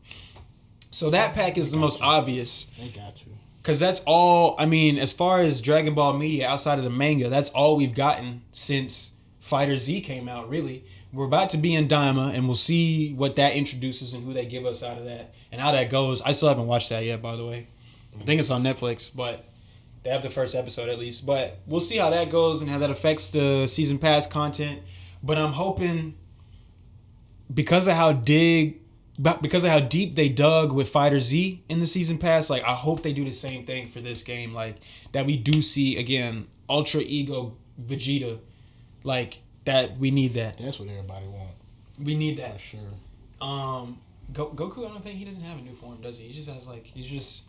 Speaker 1: So that pack is the most obvious.
Speaker 2: They got to.
Speaker 1: Because that's all, I mean, as far as Dragon Ball media outside of the manga, that's all we've gotten since Fighter Z came out, really. We're about to be in Daima, and we'll see what that introduces and who they give us out of that and how that goes. I still haven't watched that yet, by the way. I think it's on Netflix, but they have the first episode at least. But we'll see how that goes and how that affects the season pass content. But I'm hoping, because of how deep they dug with Fighter Z in the season pass, like I hope they do the same thing for this game, like that we do see again Ultra Ego Vegeta, like that. We need that.
Speaker 2: That's what everybody wants.
Speaker 1: We need that
Speaker 2: for sure.
Speaker 1: Goku, I don't think he doesn't have a new form, does he? He just has he's just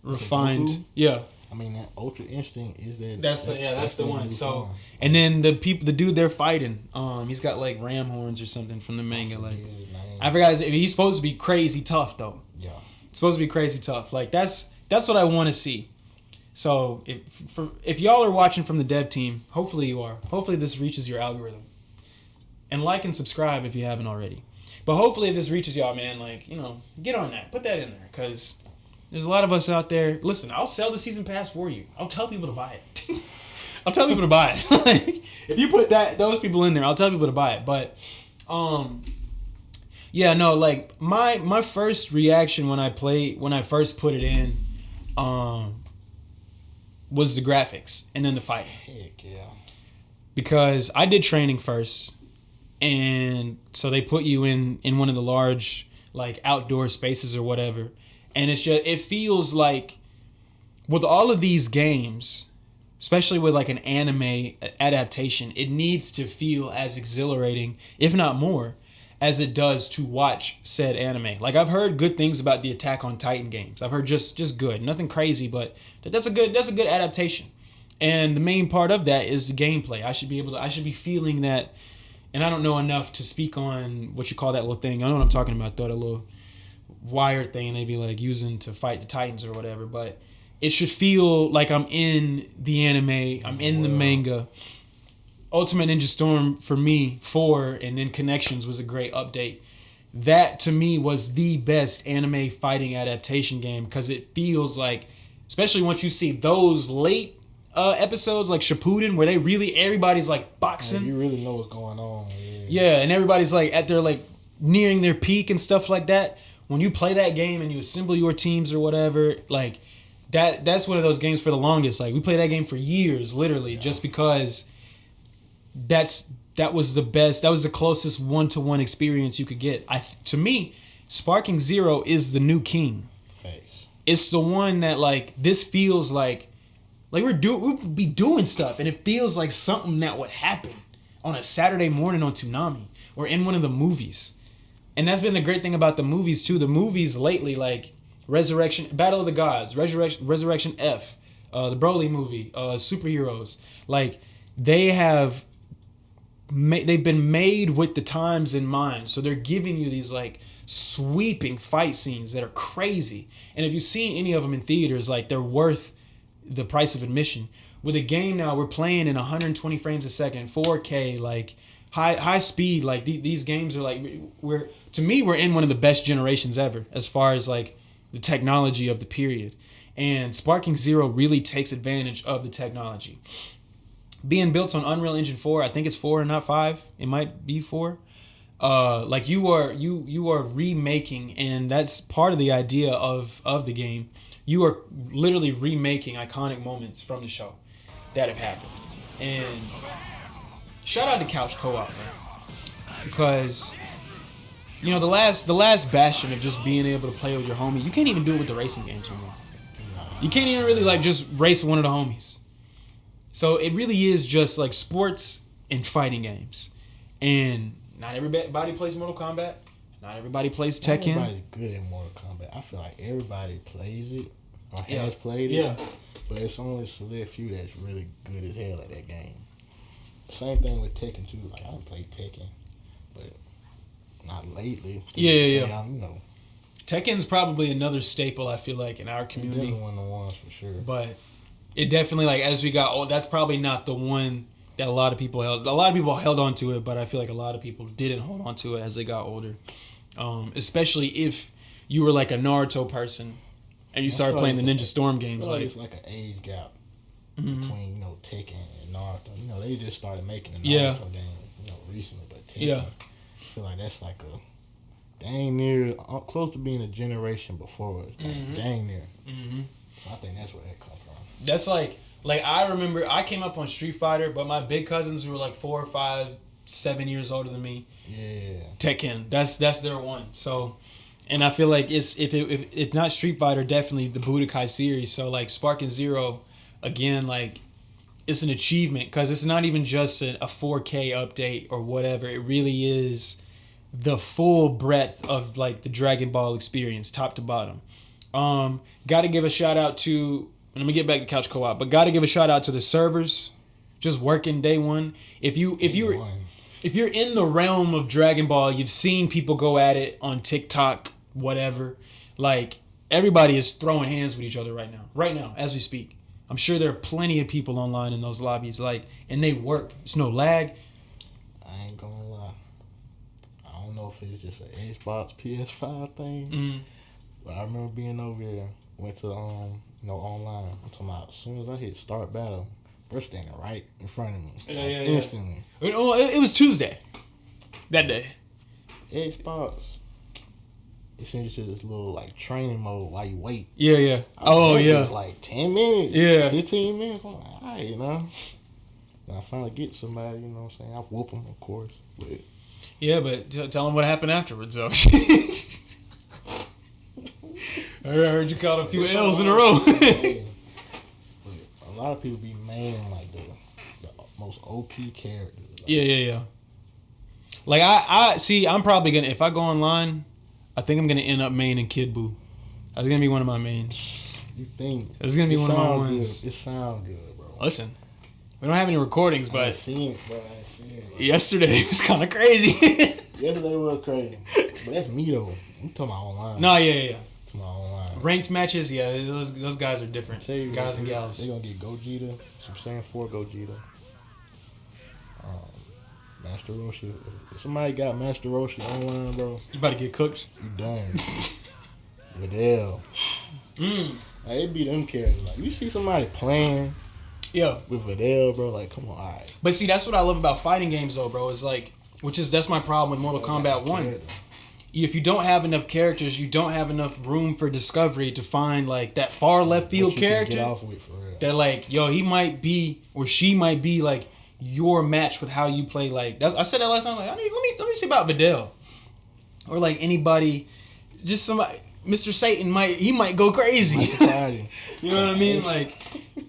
Speaker 1: refined. Yeah.
Speaker 2: I mean, that Ultra Instinct is that.
Speaker 1: That's the one. So, form. And then the dude they're fighting, he's got like ram horns or something from the manga. I forgot he's supposed to be crazy tough though.
Speaker 2: Yeah.
Speaker 1: It's supposed to be crazy tough. Like that's what I want to see. So if y'all are watching from the dev team, hopefully you are. Hopefully this reaches your algorithm. And like and subscribe if you haven't already. But hopefully if this reaches y'all, man, get on that. Put that in there, because there's a lot of us out there. Listen, I'll sell the season pass for you. I'll tell people to buy it. I'll tell people to buy it. If you put those people in there, I'll tell people to buy it. But yeah, no, like my first reaction when I first put it in was the graphics and then the fighting.
Speaker 2: Heck yeah.
Speaker 1: Because I did training first, and so they put you in one of the large like outdoor spaces or whatever. And it feels like with all of these games, especially with like an anime adaptation, it needs to feel as exhilarating, if not more, as it does to watch said anime. Like I've heard good things about the Attack on Titan games. I've heard just good, nothing crazy, but that's a good adaptation. And the main part of that is the gameplay. I should be feeling that, and I don't know enough to speak on what you call that little thing. I know what I'm talking about though, that little wire thing they be like using to fight the Titans or whatever, but it should feel like I'm in the anime, I'm in the manga. Ultimate Ninja Storm for me 4 and then Connections was a great update. That to me was the best anime fighting adaptation game, because it feels like, especially once you see those late episodes like Shippuden where everybody's like boxing.
Speaker 2: You really know what's going on.
Speaker 1: Yeah, and everybody's like at their like nearing their peak and stuff like that. When you play that game and you assemble your teams or whatever, like that's one of those games for the longest. Like we played that game for years, literally, just because that was the best. That was the closest one-to-one experience you could get. To me, Sparking Zero is the new king.
Speaker 2: Thanks.
Speaker 1: It's the one that like this feels like we'll be doing stuff, and it feels like something that would happen on a Saturday morning on Toonami or in one of the movies. And that's been the great thing about the movies too. The movies lately, like Resurrection, Battle of the Gods, Resurrection F, the Broly movie, Superheroes, like they've been made with the times in mind. So they're giving you these like sweeping fight scenes that are crazy. And if you've seen any of them in theaters, like they're worth the price of admission. With a game now, we're playing in 120 frames a second, 4K, like high speed. Like these games are like we're in one of the best generations ever as far as like the technology of the period. And Sparking Zero really takes advantage of the technology. Being built on Unreal Engine 4, I think it's 4 and not 5. It might be 4. Like you are remaking, and that's part of the idea of the game. You are literally remaking iconic moments from the show that have happened. And shout out to Couch Co-op, man, because you know the last bastion of just being able to play with your homie. You can't even do it with the racing games anymore. You can't even really like just race one of the homies. So it really is just like sports and fighting games. And not everybody plays Mortal Kombat. Not everybody plays Tekken.
Speaker 2: Everybody's good at Mortal Kombat. I feel like everybody plays it or has played it. But it's only a select few that's really good as hell at that game. Same thing with Tekken too. Like I don't play Tekken, but not lately. You know.
Speaker 1: Tekken's probably another staple, I feel like, in our community.
Speaker 2: Definitely one of the ones for sure.
Speaker 1: But it definitely, like, as we got old, that's probably not the one that a lot of people held. A lot of people held on to it, but I feel like a lot of people didn't hold on to it as they got older. Especially if you were like a Naruto person and you started playing the Ninja Storm games.
Speaker 2: Like it's like an age gap between, you know, Tekken and Naruto. You know, they just started making the Naruto game, you know, recently. But Tekken, I feel like that's like a dang near close to being a generation before us. Like, dang near. So I think that's where that comes from.
Speaker 1: That's like I remember I came up on Street Fighter, but my big cousins who were like 4, 5, 7 years older than me.
Speaker 2: Yeah.
Speaker 1: Tekken, that's their one. So, and I feel like it's if not Street Fighter, definitely the Budokai series. So like Sparking Zero, again, like it's an achievement because it's not even just a 4K update or whatever. It really is the full breadth of like the Dragon Ball experience, top to bottom. Got to give a shout out to. Let me get back to Couch Co-op, but got to give a shout out to the servers, just working day one. If you're in the realm of Dragon Ball, you've seen people go at it on TikTok, whatever. Like everybody is throwing hands with each other right now as we speak. I'm sure there are plenty of people online in those lobbies, like, and they work. It's no lag.
Speaker 2: I ain't gonna lie. I don't know if it's just an Xbox PS5 thing, but I remember being over there. Went to online. I'm talking about as soon as I hit start battle, bro standing right in front of me. Instantly.
Speaker 1: It was Tuesday. That day.
Speaker 2: Xbox. It sends you to this little like training mode while you wait.
Speaker 1: Yeah.
Speaker 2: Like 10 minutes.
Speaker 1: Yeah.
Speaker 2: 15 minutes. I'm like, all right, you know. Then I finally get somebody, you know what I'm saying? I whoop them, of course. But
Speaker 1: yeah, but tell them what happened afterwards, though. I heard you caught a few L's in a row.
Speaker 2: But a lot of people be maining like the most OP characters. Like,
Speaker 1: yeah. Like I see. I'm probably gonna, if I go online, I think I'm gonna end up maining Kid Buu. That's gonna be one of my mains.
Speaker 2: You think?
Speaker 1: It's gonna be one of my ones.
Speaker 2: It sounds good, bro.
Speaker 1: Listen, we don't have any recordings, but
Speaker 2: I ain't seen it, bro.
Speaker 1: Yesterday was kind of crazy.
Speaker 2: Yesterday was crazy, but that's me though. I'm talking about online.
Speaker 1: No, yeah.
Speaker 2: Online.
Speaker 1: Ranked matches, yeah, those guys are different. Guys and gals.
Speaker 2: They gonna get Gogeta. I'm saying for Gogeta. Master Roshi. If somebody got Master Roshi online, bro,
Speaker 1: you about to get cooked.
Speaker 2: You done. Videl. Like, it be them characters. Like you see somebody playing.
Speaker 1: Yeah.
Speaker 2: With Videl, bro, like come on, alright.
Speaker 1: But see, that's what I love about fighting games, though, bro. Is like, that's my problem with Mortal Kombat 1. If you don't have enough characters, you don't have enough room for discovery to find like that far left field character that like, yo, he might be or she might be like your match with how you play. Like I said that last time. Like, let me see about Videl or like anybody, just somebody. Mr. Satan might go crazy. You know what I mean? Like,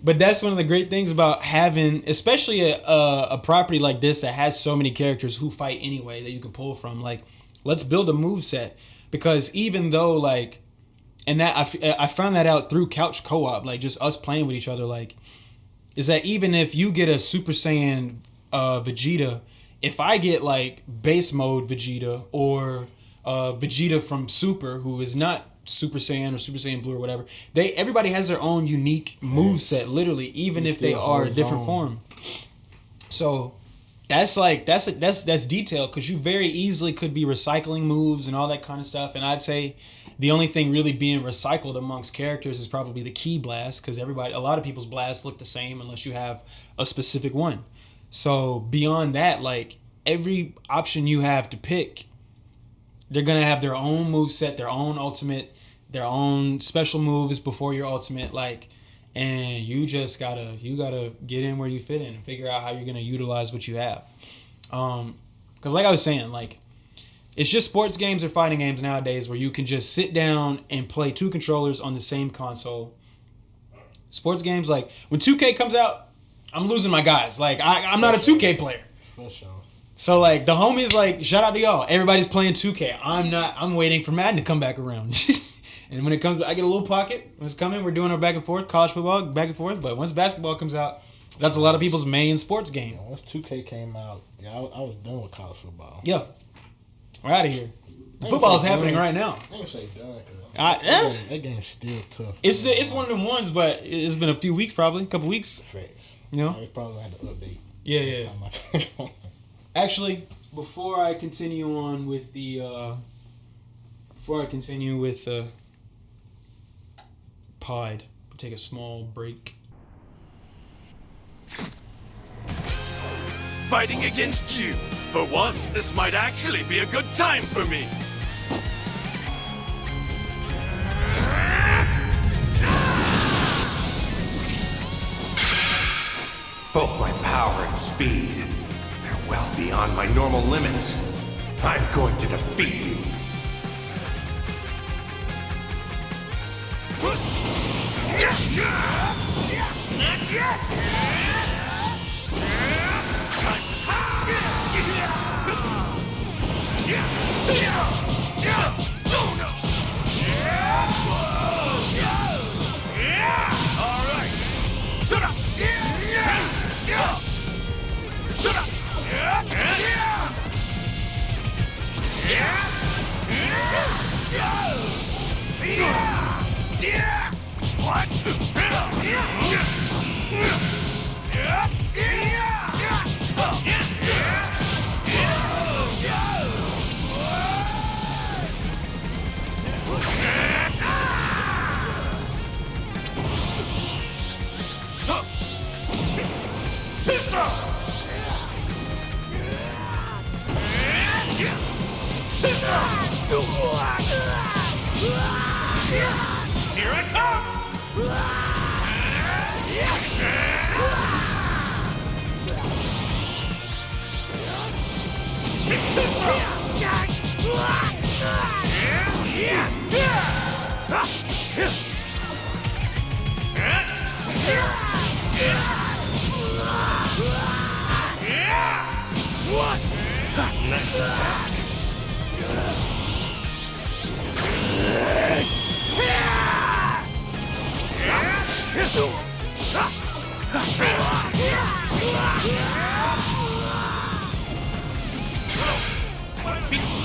Speaker 1: but that's one of the great things about having, especially a property like this that has so many characters who fight anyway that you can pull from. Like, let's build a moveset, because even though like, and that I found that out through Couch Co-op, like just us playing with each other, like, is that even if you get a Super Saiyan Vegeta, if I get like base mode Vegeta or Vegeta from Super, who is not Super Saiyan or Super Saiyan Blue or whatever, everybody has their own unique moveset, literally, even if they are a different form. So that's detailed because you very easily could be recycling moves and all that kind of stuff. And I'd say the only thing really being recycled amongst characters is probably the key blast because a lot of people's blasts look the same unless you have a specific one. So beyond that, like every option you have to pick, they're gonna have their own moveset, their own ultimate, their own special moves before your ultimate, like. And you just gotta get in where you fit in and figure out how you're gonna utilize what you have. Because like I was saying, like it's just sports games or fighting games nowadays where you can just sit down and play 2 controllers on the same console. Sports games, like when 2K comes out, I'm losing my guys. Like I'm not a 2K player. For sure. So like the homies, like shout out to y'all. Everybody's playing 2K. I'm not. I'm waiting for Madden to come back around. And when it comes, I get a little pocket. When it's coming, we're doing our back and forth, college football, back and forth. But once basketball comes out, that's a lot of people's main sports game.
Speaker 2: Yeah, once 2K came out, I was done with college football.
Speaker 1: Yeah. We're out of here. Football is happening right now.
Speaker 2: I ain't say done. That game's still tough.
Speaker 1: It's one of them ones, but it's been a few weeks probably, a couple weeks.
Speaker 2: Facts.
Speaker 1: You know?
Speaker 2: They probably had to update.
Speaker 1: Yeah. Actually, before I continue on with pod, we'll take a small break.
Speaker 3: Fighting against you. For once, this might actually be a good time for me. Both my power and speed, they're well beyond my normal limits. I'm going to defeat you. Not yet! Alright! Shut up! Shut up! What? Here I come! What? Nice attack.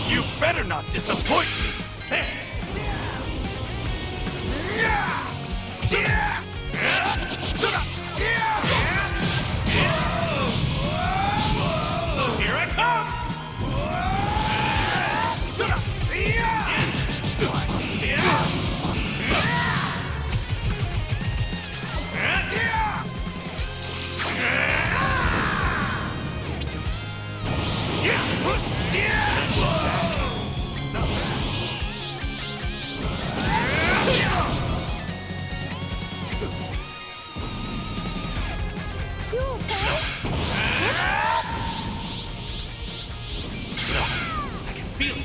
Speaker 3: You better not disappoint me. Here I come. I can feel it.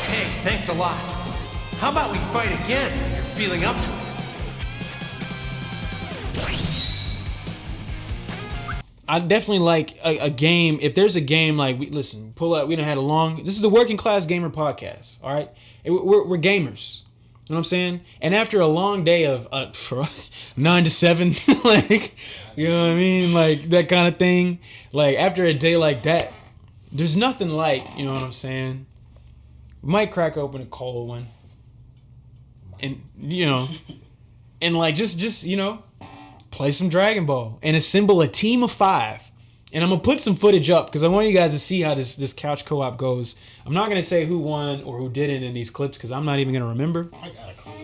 Speaker 3: Hey, thanks a lot. How about we fight again when you're feeling up to it?
Speaker 1: I definitely like a game. If there's a game like pull up. We done had a long. This is the Working Class Gamer podcast. All right, we're gamers. You know what I'm saying? And after a long day of 9 to 7, like, you know what I mean, like that kind of thing. Like after a day like that, there's nothing like, you know what I'm saying. We might crack open a cold one, and and like just play some Dragon Ball and assemble a team of 5. And I'm going to put some footage up because I want you guys to see how this couch co-op goes. I'm not going to say who won or who didn't in these clips because I'm not even going to remember. I got a clip.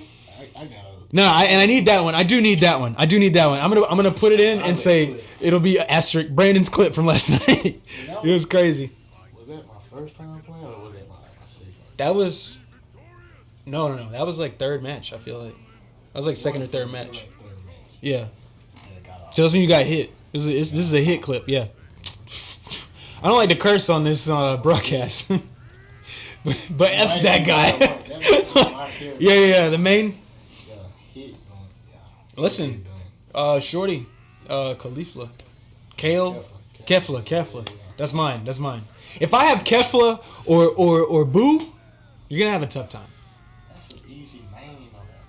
Speaker 1: I got a... No, I need that one. I do need that one. I'm gonna put it in and say it'll be asterisk Brandon's clip from last night. It was crazy.
Speaker 2: Was that my first time playing or was that my second?
Speaker 1: That was... No. That was like third match, I feel like. That was like second or third match. Yeah. Just when you got hit. This is a hit clip, yeah. I don't like to curse on this broadcast. but F that guy. Yeah, the main. Listen, Shorty, Khalifla. Kefla. That's mine. If I have Kefla or Boo, you're going to have a tough time.
Speaker 2: That's an easy main.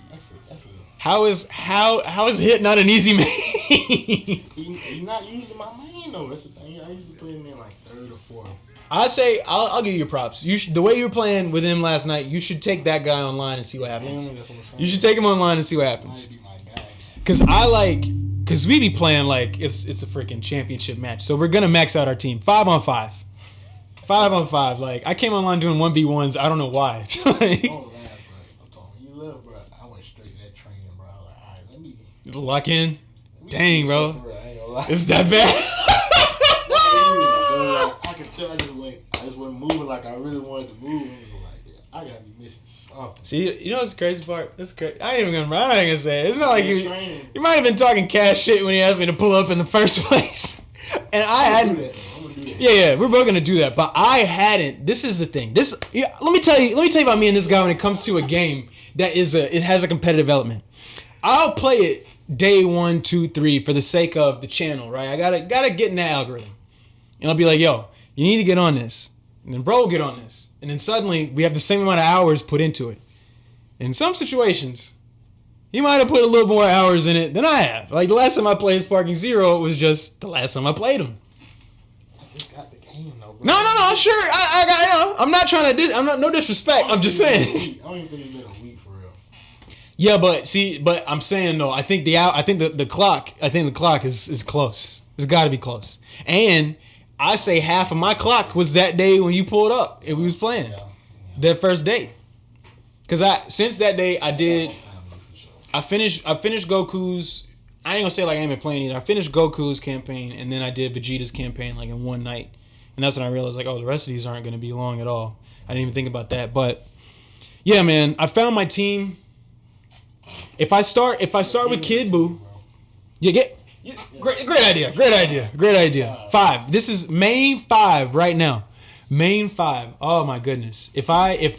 Speaker 2: That's a...
Speaker 1: How is Hit not an easy main?
Speaker 2: He's not usually my main though. That's the thing. I usually put him in like third or fourth.
Speaker 1: I say I'll give you props. The way you were playing with him last night, you should take that guy online and see what happens. You should take him online and see what happens. Cause we be playing like it's a freaking championship match. So we're gonna max out our team 5-on-5. 5-on-5. Like I came online doing 1v1s. I don't know why. Lock in. Dang, bro. It's that bad.
Speaker 2: I can tell I just wasn't moving like I really wanted to move. I gotta be missing something.
Speaker 1: See, you know what's the crazy part? That's crazy. I'm not even gonna say it. It's not like you might have been talking cash shit when you asked me to pull up in the first place. And I hadn't. Yeah, we're both gonna do that. But I hadn't. This is the thing. Let me tell you about me and this guy when it comes to a game that it has a competitive element. I'll play it day 1, 2, 3 for the sake of the channel, right? I gotta get in that algorithm. And I'll be like, yo, you need to get on this. And then bro will get on this. And then suddenly we have the same amount of hours put into it. In some situations, he might have put a little more hours in it than I have. Like the last time I played Sparking Zero, it was just the last time I played him.
Speaker 2: I just got the game though, bro.
Speaker 1: No, sure. I got, I'm not trying to no disrespect. I'm just saying.
Speaker 2: I don't even think it's been a week for real.
Speaker 1: Yeah, but I'm saying though, I think the clock is close. It's got to be close. And I say half of my clock was that day when you pulled up and we was playing that first day. Cause since that day I finished Goku's. I ain't gonna say like I ain't been playing either. I finished Goku's campaign and then I did Vegeta's campaign like in one night, and that's when I realized like, oh, the rest of these aren't gonna be long at all. I didn't even think about that, but yeah, man, I found my team. If I start with Kid Buu, great idea. 5. This is main 5 right now. Main 5. Oh my goodness. If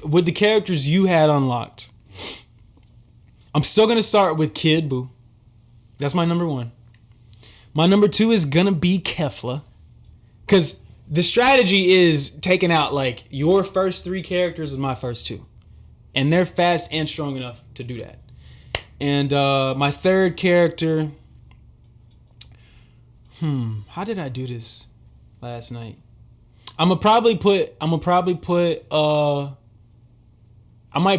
Speaker 1: with the characters you had unlocked, I'm still gonna start with Kid Buu. That's my number 1. My number 2 is gonna be Kefla, because the strategy is taking out like your first 3 characters with my first 2, and they're fast and strong enough to do that. And my third character, how did I do this last night? I might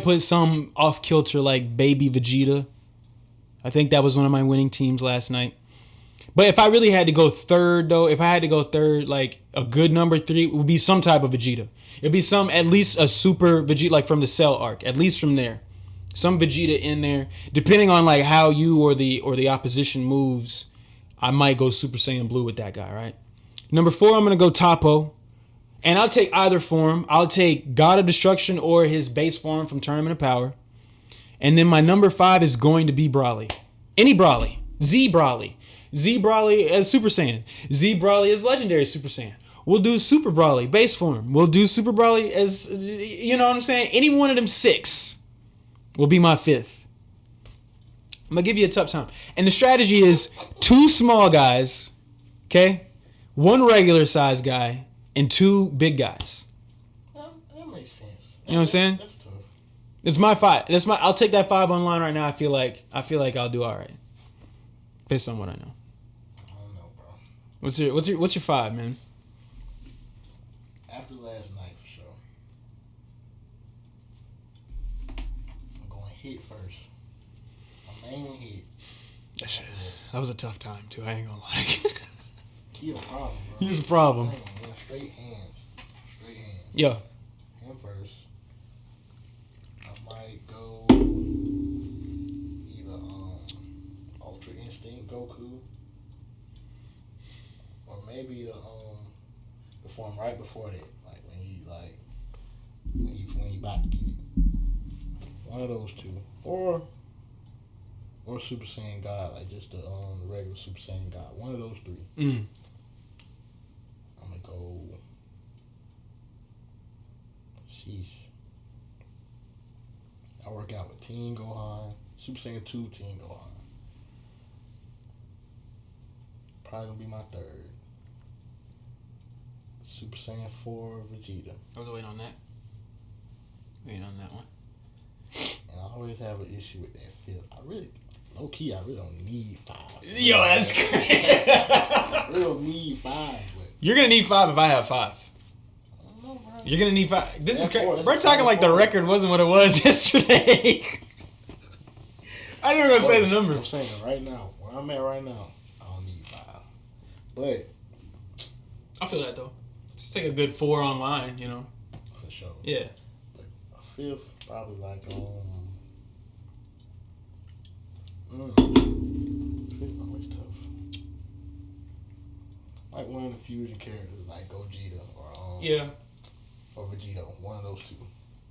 Speaker 1: put some off kilter like Baby Vegeta. I think that was one of my winning teams last night. But if I really had to go third though, like a good number 3 would be some type of Vegeta. It'd be at least a super Vegeta, like from the Cell arc, at least from there. Some Vegeta in there, depending on like how you or the opposition moves. I might go Super Saiyan Blue with that guy, right? Number 4, I'm gonna go Toppo, and I'll take either form. I'll take God of Destruction or his base form from Tournament of Power, and then my number 5 is going to be Broly, any Broly, Z Broly as Super Saiyan, Z Broly as Legendary Super Saiyan. We'll do Super Broly base form. We'll do Super Broly as, you know what I'm saying? Any one of them 6. Will be my 5th. I'm going to give you a tough time. And the strategy is 2 small guys, okay? one regular size guy, and 2 big guys.
Speaker 2: That makes sense.
Speaker 1: You know what I'm saying?
Speaker 2: That's tough.
Speaker 1: It's my 5. I'll take that 5 online right now. I feel like I'll do all right, based on what I know.
Speaker 2: I don't know, bro.
Speaker 1: What's your 5, man?
Speaker 2: After last night, for sure. I'm going hit first. I'm aiming hit.
Speaker 1: That was a tough time too. I ain't gonna lie.
Speaker 2: He a problem, bro.
Speaker 1: He's a problem.
Speaker 2: Straight hands.
Speaker 1: Yeah.
Speaker 2: Him first. I might go either Ultra Instinct Goku, or maybe the form right before that, like when he about to get it. One of those 2, or Super Saiyan God, like just the regular Super Saiyan God. One of those 3. I'm gonna go. Sheesh. I work out with Teen Gohan, Super Saiyan 2, Teen Gohan. Probably gonna be my 3rd. Super Saiyan 4, Vegeta.
Speaker 1: I was waiting on that. Waiting on that one.
Speaker 2: And I always have an issue with that feel. I really don't need 5.
Speaker 1: Yo, that's crazy.
Speaker 2: I really don't need 5. But
Speaker 1: You're gonna need 5 if I have 5.
Speaker 2: I don't know, bro.
Speaker 1: You're gonna need 5. This is crazy.
Speaker 2: 4,
Speaker 1: We're talking like the record wasn't what it was yesterday. I ain't even gonna say the number.
Speaker 2: I'm saying right now, where I'm at right now, I don't need 5. But
Speaker 1: I feel that though. Just take a good 4 online, you know.
Speaker 2: For sure.
Speaker 1: Yeah.
Speaker 2: But a 5th, probably like 5th always tough. Like one of the fusion characters, like Gogeta or or Vegeta. One of those 2.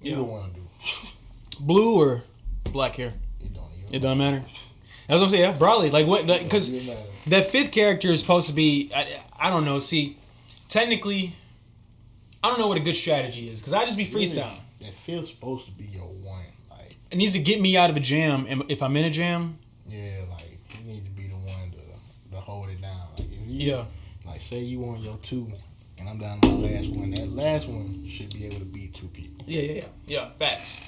Speaker 2: Either one will do.
Speaker 1: Blue or black hair? It don't matter. That's what I'm saying. Yeah, Broly. Like what? Because that 5th character is supposed to be. I don't know. See, technically, I don't know what a good strategy is because I just be freestyling.
Speaker 2: That 5th's supposed to be your 1. Like
Speaker 1: it needs to get me out of a jam, and if I'm in a jam.
Speaker 2: Yeah, like you need to be the one to hold it down. Like if you, like say you on your 2, and I'm down to my last one. That last one should be able to beat 2 people.
Speaker 1: Yeah. Facts.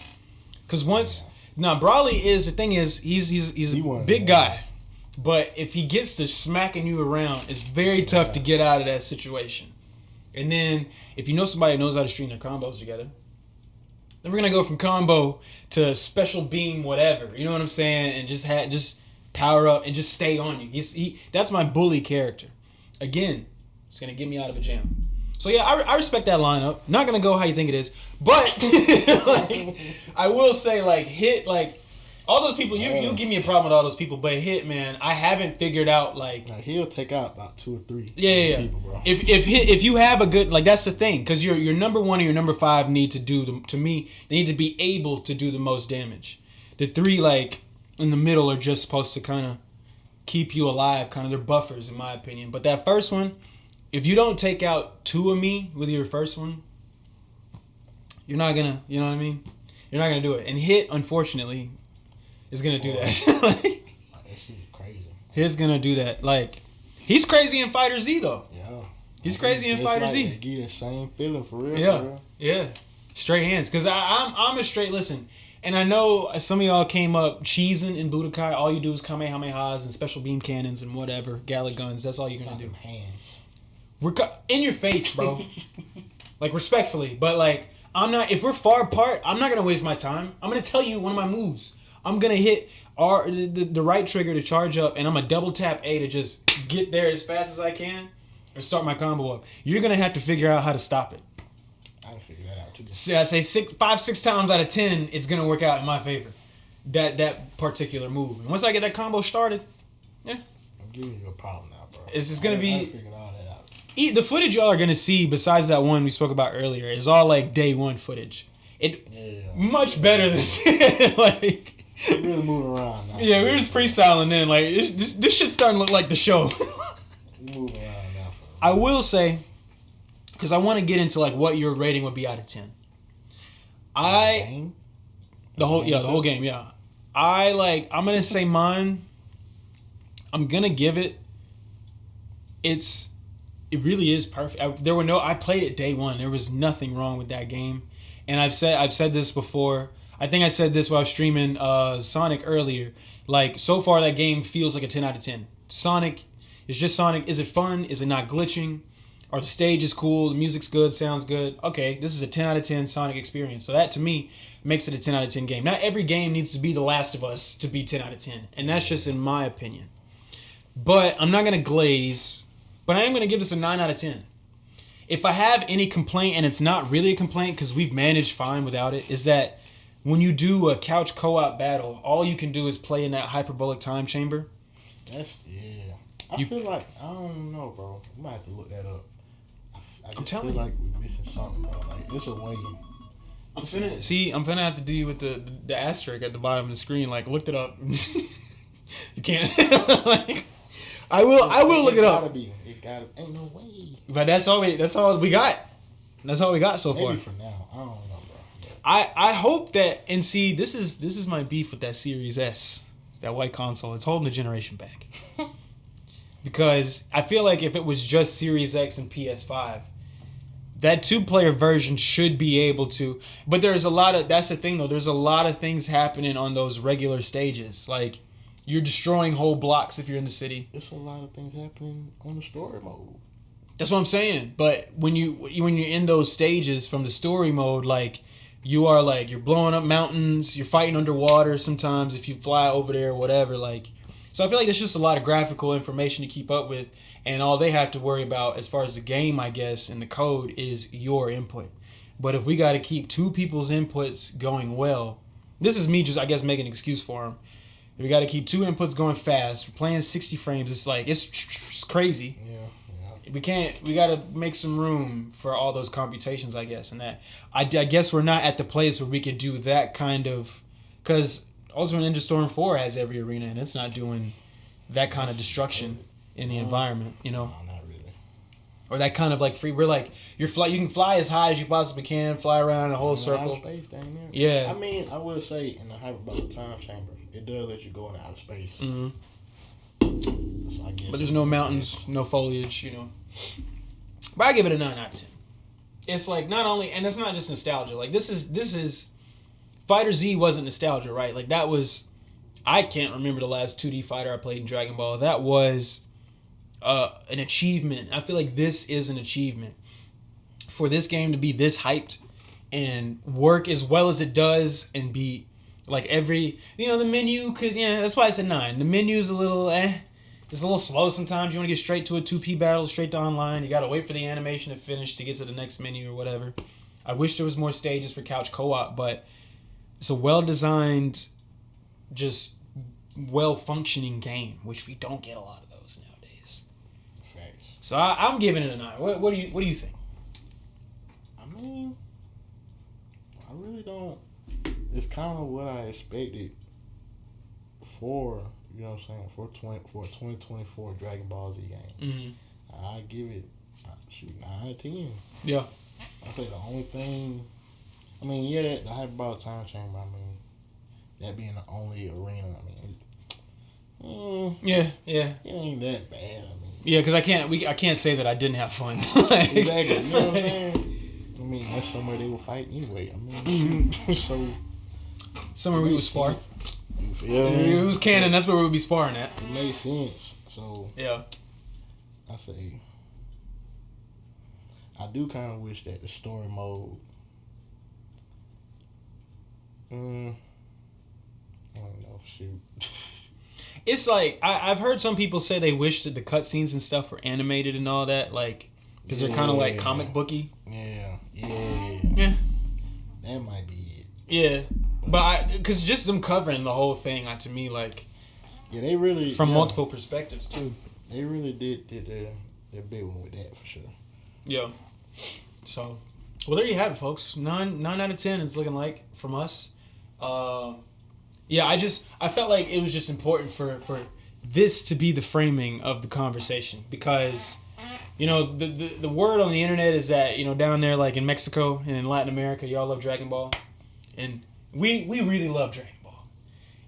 Speaker 1: Because once. Now, Broly is, the thing is, he's a big guy. But if he gets to smacking you around, it's very tough to get out of that situation. And then, if you know somebody that knows how to string their combos together, then we're going to go from combo to special beam whatever. You know what I'm saying? And just power up and just stay on you. That's my bully character. Again, it's going to get me out of a jam. So yeah, I respect that lineup. Not gonna go how you think it is, but like, I will say like Hit, like all those people. You give me a problem with all those people, but Hit, man, I haven't figured out like
Speaker 2: he'll take out about 2 or 3.
Speaker 1: People, bro. If you have a good, like, that's the thing, because your number 1 and your number 5 need to do to me. They need to be able to do the most damage. The 3 like in the middle are just supposed to kind of keep you alive, kind of they're buffers in my opinion. But that first one. If you don't take out 2 of me with your first one, you're not gonna, you know what I mean? You're not gonna do it. And Hit, unfortunately, is gonna do that.
Speaker 2: That shit is crazy.
Speaker 1: Hit's gonna do that. Like, he's crazy in Fighter Z though.
Speaker 2: Yeah.
Speaker 1: He's crazy in Fighter Z.
Speaker 2: They get the same feeling for real.
Speaker 1: Yeah.
Speaker 2: For real.
Speaker 1: Yeah. Straight hands. Cause I'm a straight listen. And I know some of y'all came up cheesing in Budokai. All you do is Kamehamehas and special beam cannons and whatever, Galick guns. That's all you're gonna do.
Speaker 2: Hands.
Speaker 1: We're in your face, bro. Like, respectfully. But, like, I'm not... If we're far apart, I'm not going to waste my time. I'm going to tell you one of my moves. I'm going to hit the right trigger to charge up, and I'm going to double tap A to just get there as fast as I can and start my combo up. You're going to have to figure out how to stop it.
Speaker 2: I'll figure that out, too.
Speaker 1: I say 5-6 times out of 10, it's going to work out in my favor. That particular move. And once I get that combo started, yeah.
Speaker 2: I'm giving you a problem now, bro.
Speaker 1: It's just going to be...
Speaker 2: That
Speaker 1: the footage y'all are gonna see, besides that one we spoke about earlier, is all like day 1 footage. Much better than like.
Speaker 2: We're really moving around now.
Speaker 1: Yeah, we were just freestyling then. Like this shit's starting to look like the show.
Speaker 2: Moving around now.
Speaker 1: I will say, because I want to get into like what your rating would be out of 10. The whole game. Yeah, I'm gonna say mine. I'm gonna give it. it really is perfect. I played it day one. There was nothing wrong with that game, and I've said this before. I think I said this while I was streaming Sonic earlier. Like, so far that game feels like a 10 out of 10. Sonic is just Sonic. Is it fun? Is it not glitching? Or the stage is cool, the music's good, sounds good. Okay, this is a 10 out of 10 Sonic experience. So that, to me, makes it a 10 out of 10 game. Not every game needs to be The Last of Us to be 10 out of 10. And that's just in my opinion. But I'm not going to glaze. But I am going to give this a 9 out of 10. If I have any complaint, and it's not really a complaint because we've managed fine without it, is that when you do a couch co-op battle, all you can do is play in that hyperbolic time chamber.
Speaker 2: I feel like, I don't know, bro. We might have to look that up. I feel like we're missing something, bro. Like, it's a way.
Speaker 1: I'm finna have to do with the asterisk at the bottom of the screen. Like, looked it up. You can't. Like, I will look it up.
Speaker 2: Ain't no way.
Speaker 1: But that's all we got. That's all we got so far.
Speaker 2: Maybe for now. I don't know, bro.
Speaker 1: I hope that, and see, this is my beef with that Series S, that white console. It's holding the generation back. Because I feel like if it was just Series X and PS5, that 2-player version should be able to. But that's the thing though, there's a lot of things happening on those regular stages. Like, you're destroying whole blocks if you're in the city.
Speaker 2: There's a lot of things happening on the story mode.
Speaker 1: That's what I'm saying. But when you're in those stages from the story mode, like, you're blowing up mountains, you're fighting underwater sometimes if you fly over there or whatever, like. So I feel like there's just a lot of graphical information to keep up with, and all they have to worry about as far as the game, I guess, and the code is your input. But if we got to keep two people's inputs going well, this is me just, I guess, making an excuse for them. If we got to keep two inputs going fast, we're playing 60 frames, it's like, it's crazy.
Speaker 2: Yeah.
Speaker 1: We got to make some room for all those computations, I guess, and that. I guess we're not at the place where we could do that kind of, because Ultimate Ninja Storm 4 has every arena, and it's not doing that kind of destruction in the environment, you know?
Speaker 2: No, not really.
Speaker 1: Or that kind of like free. We're like, you can fly as high as you possibly can, fly around a whole circle.
Speaker 2: Space down there.
Speaker 1: Yeah.
Speaker 2: I mean, I will say in the hyperbolic time chamber, it does let you go into outer space.
Speaker 1: Mm-hmm.
Speaker 2: So I guess
Speaker 1: but there's no mountains, no foliage, you know. But I give it a 9 out of 10. It's like not only, and it's not just nostalgia. Like this is. Fighter Z wasn't nostalgia, right? Like that was, I can't remember the last 2D fighter I played in Dragon Ball. That was an achievement. I feel like this is an achievement. For this game to be this hyped and work as well as it does and be like the menu could, that's why I said 9. The menu's a little it's a little slow sometimes. You want to get straight to a 2P battle, straight to online. You got to wait for the animation to finish to get to the next menu or whatever. I wish there was more stages for couch co-op, but it's a well-designed, just well-functioning game, which we don't get a lot of those nowadays.
Speaker 2: Thanks.
Speaker 1: So I'm giving it a 9. What do you think?
Speaker 2: I mean, I really don't. It's kind of what I expected for, you know what I'm saying, for a 2024 Dragon Ball Z game.
Speaker 1: Mm-hmm.
Speaker 2: I give it 9 out of 10.
Speaker 1: Yeah.
Speaker 2: I say the only thing. I mean, yeah, the hyperbolic time chamber. I mean, that being the only arena. I mean,
Speaker 1: yeah,
Speaker 2: it ain't that bad. I mean,
Speaker 1: yeah, because I can't say that I didn't have fun.
Speaker 2: Exactly. You know what I'm saying? I mean, that's somewhere they will fight anyway. I mean, so
Speaker 1: somewhere we would spar.
Speaker 2: You feel me?
Speaker 1: It was canon. That's where we would be sparring at.
Speaker 2: It made sense. So
Speaker 1: yeah,
Speaker 2: I say I do kind of wish that the story mode. I don't know. Shoot.
Speaker 1: It's like I've heard some people say they wish that the cutscenes and stuff were animated and all that, like because they're kind of like comic booky.
Speaker 2: Yeah. That might be it.
Speaker 1: Yeah, but because just them covering the whole thing, to me, like
Speaker 2: they really
Speaker 1: from multiple perspectives too.
Speaker 2: They really did their big one with that for sure.
Speaker 1: Yeah. So, well, there you have it, folks. 9 out of 10. It's looking like from us. Yeah, I felt like it was just important for this to be the framing of the conversation because, the word on the internet is that, down there like in Mexico and in Latin America, y'all love Dragon Ball. And we really love Dragon Ball.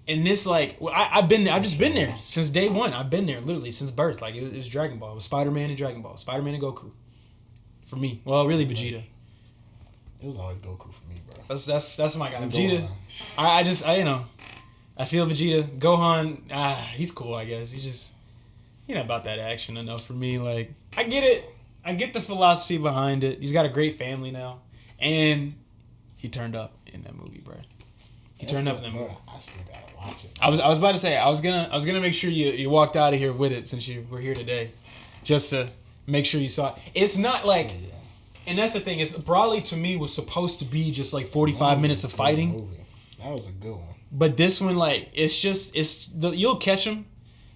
Speaker 1: And this, like, I've just been there since day one. I've been there literally since birth. Like, it was Dragon Ball. It was Spider-Man and Dragon Ball. Spider-Man and Goku. For me. Well, really Vegeta.
Speaker 2: It was always Goku for me, bro.
Speaker 1: That's my guy. Vegeta. I feel Vegeta. Gohan, he's cool, I guess. He's not about that action enough for me. Like, I get it. I get the philosophy behind it. He's got a great family now. And he turned up in that movie, bro. He turned up in that movie.
Speaker 2: I still gotta watch it.
Speaker 1: I was about to say, I was gonna make sure you walked out of here with it since you were here today. Just to make sure you saw it. It's not like, and that's the thing, is Broly to me was supposed to be just like 45 minutes of fighting.
Speaker 2: Movie. That was a good one.
Speaker 1: But this one, like, you'll catch them.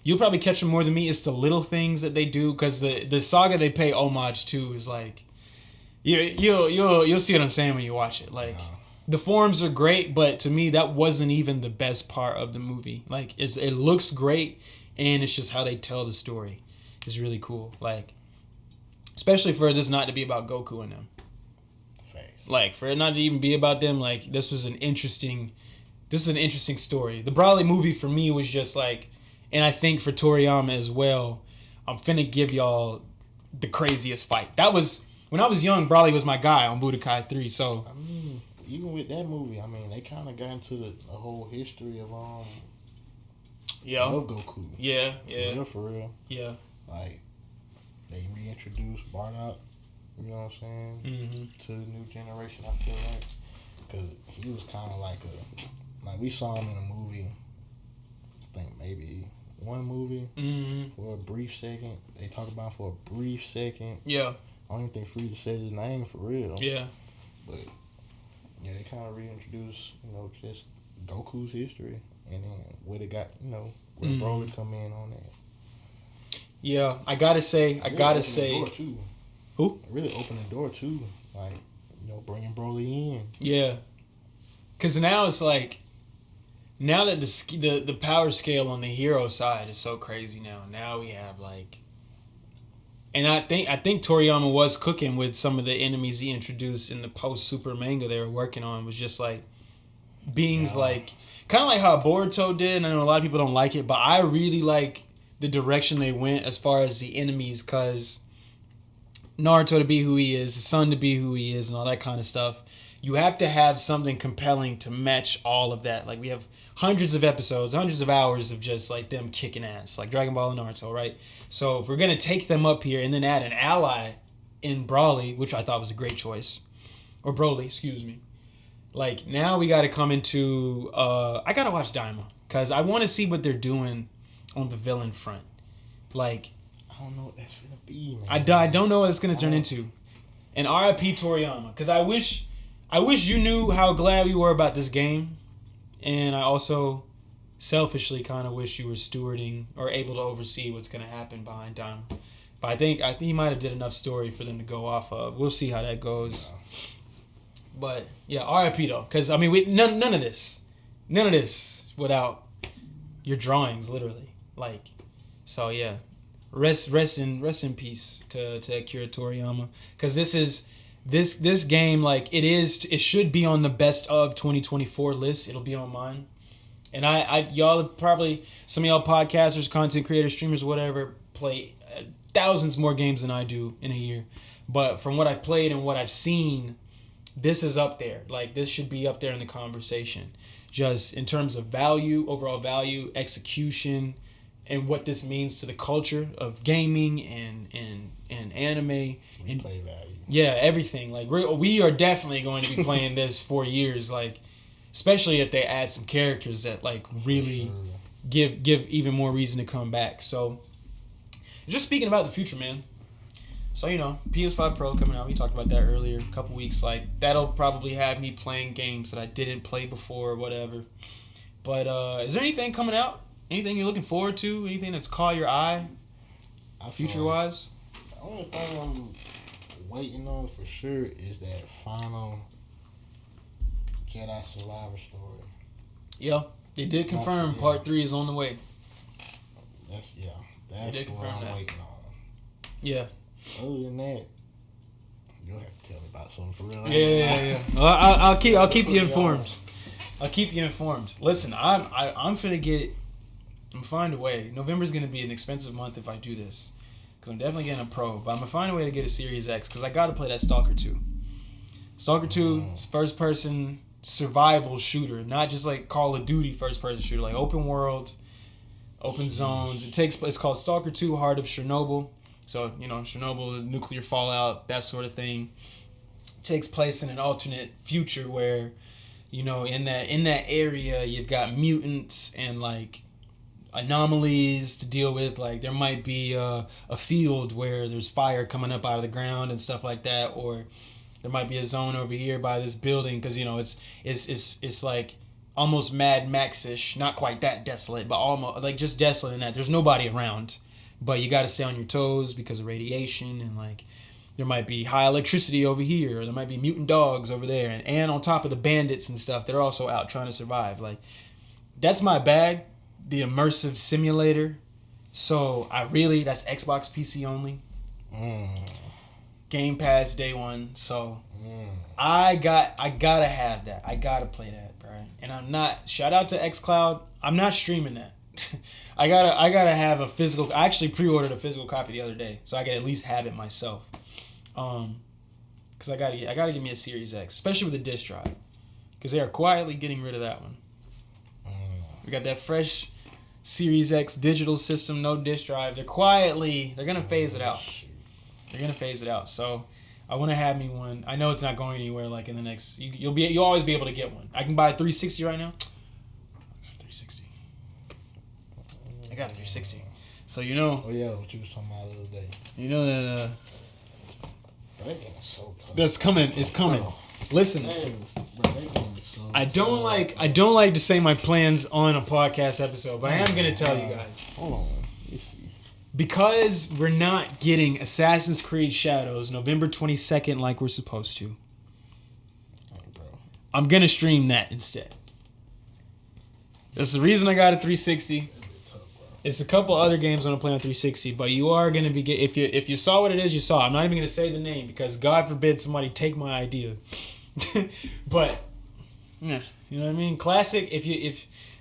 Speaker 1: You'll probably catch them more than me. It's the little things that they do, because the saga they pay homage to is like, you'll see what I'm saying when you watch it. Like, the forms are great, but to me that wasn't even the best part of the movie. Like, it looks great, and it's just how they tell the story is really cool. Like, especially for this not to be about Goku and them. Like, for it not to even be about them, like, this is an interesting story. The Broly movie for me was just like, and I think for Toriyama as well, I'm finna give y'all the craziest fight. That was, when I was young, Broly was my guy on Budokai 3, so.
Speaker 2: I mean, even with that movie, I mean, they kind of got into the whole history of Goku.
Speaker 1: Yeah.
Speaker 2: For real.
Speaker 1: Yeah.
Speaker 2: Like, they reintroduced Bardock, you know what I'm saying, to the new generation, I feel like. Because he was kind of like we saw him in a movie, I think maybe one movie, for a brief second. They talk about him for a brief second.
Speaker 1: Yeah.
Speaker 2: I don't even think Frieza said his name for real.
Speaker 1: Yeah.
Speaker 2: But, yeah, they kind of reintroduced, just Goku's history. And then where they got, where Broly come in on that.
Speaker 1: Yeah, I gotta say. Who?
Speaker 2: It really opened the door too. Like, bringing Broly in.
Speaker 1: Yeah. Because now it's like, now that the power scale on the hero side is so crazy now. Now we have like, and I think Toriyama was cooking with some of the enemies he introduced in the post Super manga they were working on. Was just like beings like, kind of like how Boruto did. I know a lot of people don't like it, but I really like the direction they went as far as the enemies, because Naruto to be who he is, his son to be who he is, and all that kind of stuff. You have to have something compelling to match all of that. Like, we have hundreds of episodes, hundreds of hours of just like them kicking ass, like Dragon Ball and Naruto, right? So if we're gonna take them up here and then add an ally in Broly, which I thought was a great choice, or Broly, excuse me. Like, now we got to come into. I gotta watch Daima, because I want to see what they're doing on the villain front. Like,
Speaker 2: I don't know what that's gonna be, man.
Speaker 1: I don't know what it's gonna turn into. And R.I.P. Toriyama, because I wish you knew how glad we were about this game, and I also selfishly kind of wish you were stewarding or able to oversee what's gonna happen behind Daima. But I think he might have did enough story for them to go off of. We'll see how that goes. Yeah. But yeah, R.I.P. though, because I mean, none of this without your drawings, literally. Like, so yeah. Rest in peace to Akira Toriyama, because this game, like, it should be on the best of 2024 list. It'll be on mine, and y'all probably, some of y'all podcasters, content creators, streamers, whatever, play thousands more games than I do in a year. But from what I've played and what I've seen, this is up there. Like, this should be up there in the conversation, just in terms of value, overall value, execution, and what this means to the culture of gaming and anime. And
Speaker 2: play value.
Speaker 1: Yeah, everything. Like, we are definitely going to be playing this for years. Like, especially if they add some characters that like really give even more reason to come back. So, just speaking about the future, man. So, PS5 Pro coming out. We talked about that earlier, a couple weeks. Like, that'll probably have me playing games that I didn't play before or whatever. But is there anything coming out? Anything you're looking forward to? Anything that's caught your eye, future-wise?
Speaker 2: The only thing I'm waiting on for sure is that final Jedi Survivor story.
Speaker 1: Yeah, they did confirm Part 3 is on the way.
Speaker 2: That's what I'm waiting on.
Speaker 1: Yeah.
Speaker 2: Other than that, you'll have to tell me about something for real.
Speaker 1: Yeah. Well, I'll keep you informed. I'll keep you informed. Listen, I'm find a way. November's gonna be an expensive month if I do this, because I'm definitely getting a Pro. But I'm gonna find a way to get a Series X because I gotta play that Stalker 2. Stalker 2 is first person survival shooter, not just like Call of Duty first person shooter, like open world, open zones. It's called Stalker 2: Heart of Chernobyl. So, Chernobyl, nuclear fallout, that sort of thing. It takes place in an alternate future where, in that area you've got mutants and like anomalies to deal with. Like there might be a field where there's fire coming up out of the ground and stuff like that, or there might be a zone over here by this building because it's like almost Mad Max-ish, not quite that desolate, but almost like just desolate in that there's nobody around, but you got to stay on your toes because of radiation, and like there might be high electricity over here, or there might be mutant dogs over there, and on top of the bandits and stuff, they're also out trying to survive. Like that's my bag, the immersive simulator. So that's Xbox PC only. Game Pass day one, so I gotta have that. I gotta play that, bro. And I'm not. Shout out to XCloud. I'm not streaming that. I gotta have a physical. I actually pre-ordered a physical copy the other day, so I can at least have it myself. Because I gotta give me a Series X, especially with a disc drive, because they are quietly getting rid of that one. We got that fresh Series X digital system, no disc drive. They're gonna phase it out. They're gonna phase it out. So I want to have me one. I know it's not going anywhere. Like in the next, you'll always be able to get one. I can buy a 360 right now. I got a 360. So
Speaker 2: Oh yeah, what you was talking about the other day.
Speaker 1: That
Speaker 2: that game is so tough.
Speaker 1: That's coming. It's coming. Listen, I don't like to say my plans on a podcast episode, but I am gonna tell you guys.
Speaker 2: Hold on. Let me see.
Speaker 1: Because we're not getting Assassin's Creed Shadows November 22nd like we're supposed to, I'm going to stream that instead. That's the reason I got a 360. It's a couple other games I'm going to play on 360, but you are going to be... If you saw what it is, you saw. I'm not even going to say the name because God forbid somebody take my idea. But, yeah, you know what I mean? Classic, if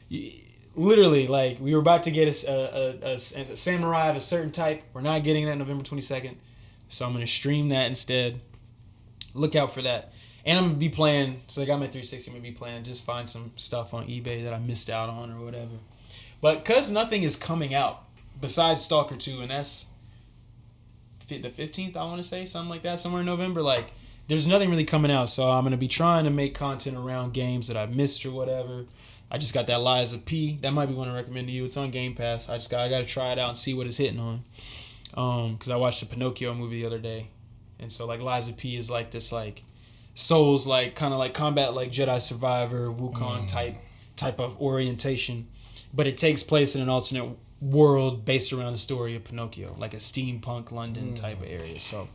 Speaker 1: you literally, like, we were about to get a samurai of a certain type. We're not getting that November 22nd. So I'm going to stream that instead. Look out for that. And I'm going to be playing, so I got my 360, I'm going to be playing, just find some stuff on eBay that I missed out on or whatever. But because nothing is coming out besides Stalker 2, and that's the 15th, I want to say, something like that, somewhere in November, like, there's nothing really coming out. So I'm going to be trying to make content around games that I've missed or whatever. I just got that Lies of P. That might be one I recommend to you. It's on Game Pass. I got to try it out and see what it's hitting on. Because I watched the Pinocchio movie the other day. And so, like, Lies of P is like this, like, Souls, like, kind of like combat, like Jedi Survivor, Wukong type of orientation. But it takes place in an alternate world based around the story of Pinocchio, like a steampunk London type of area. So,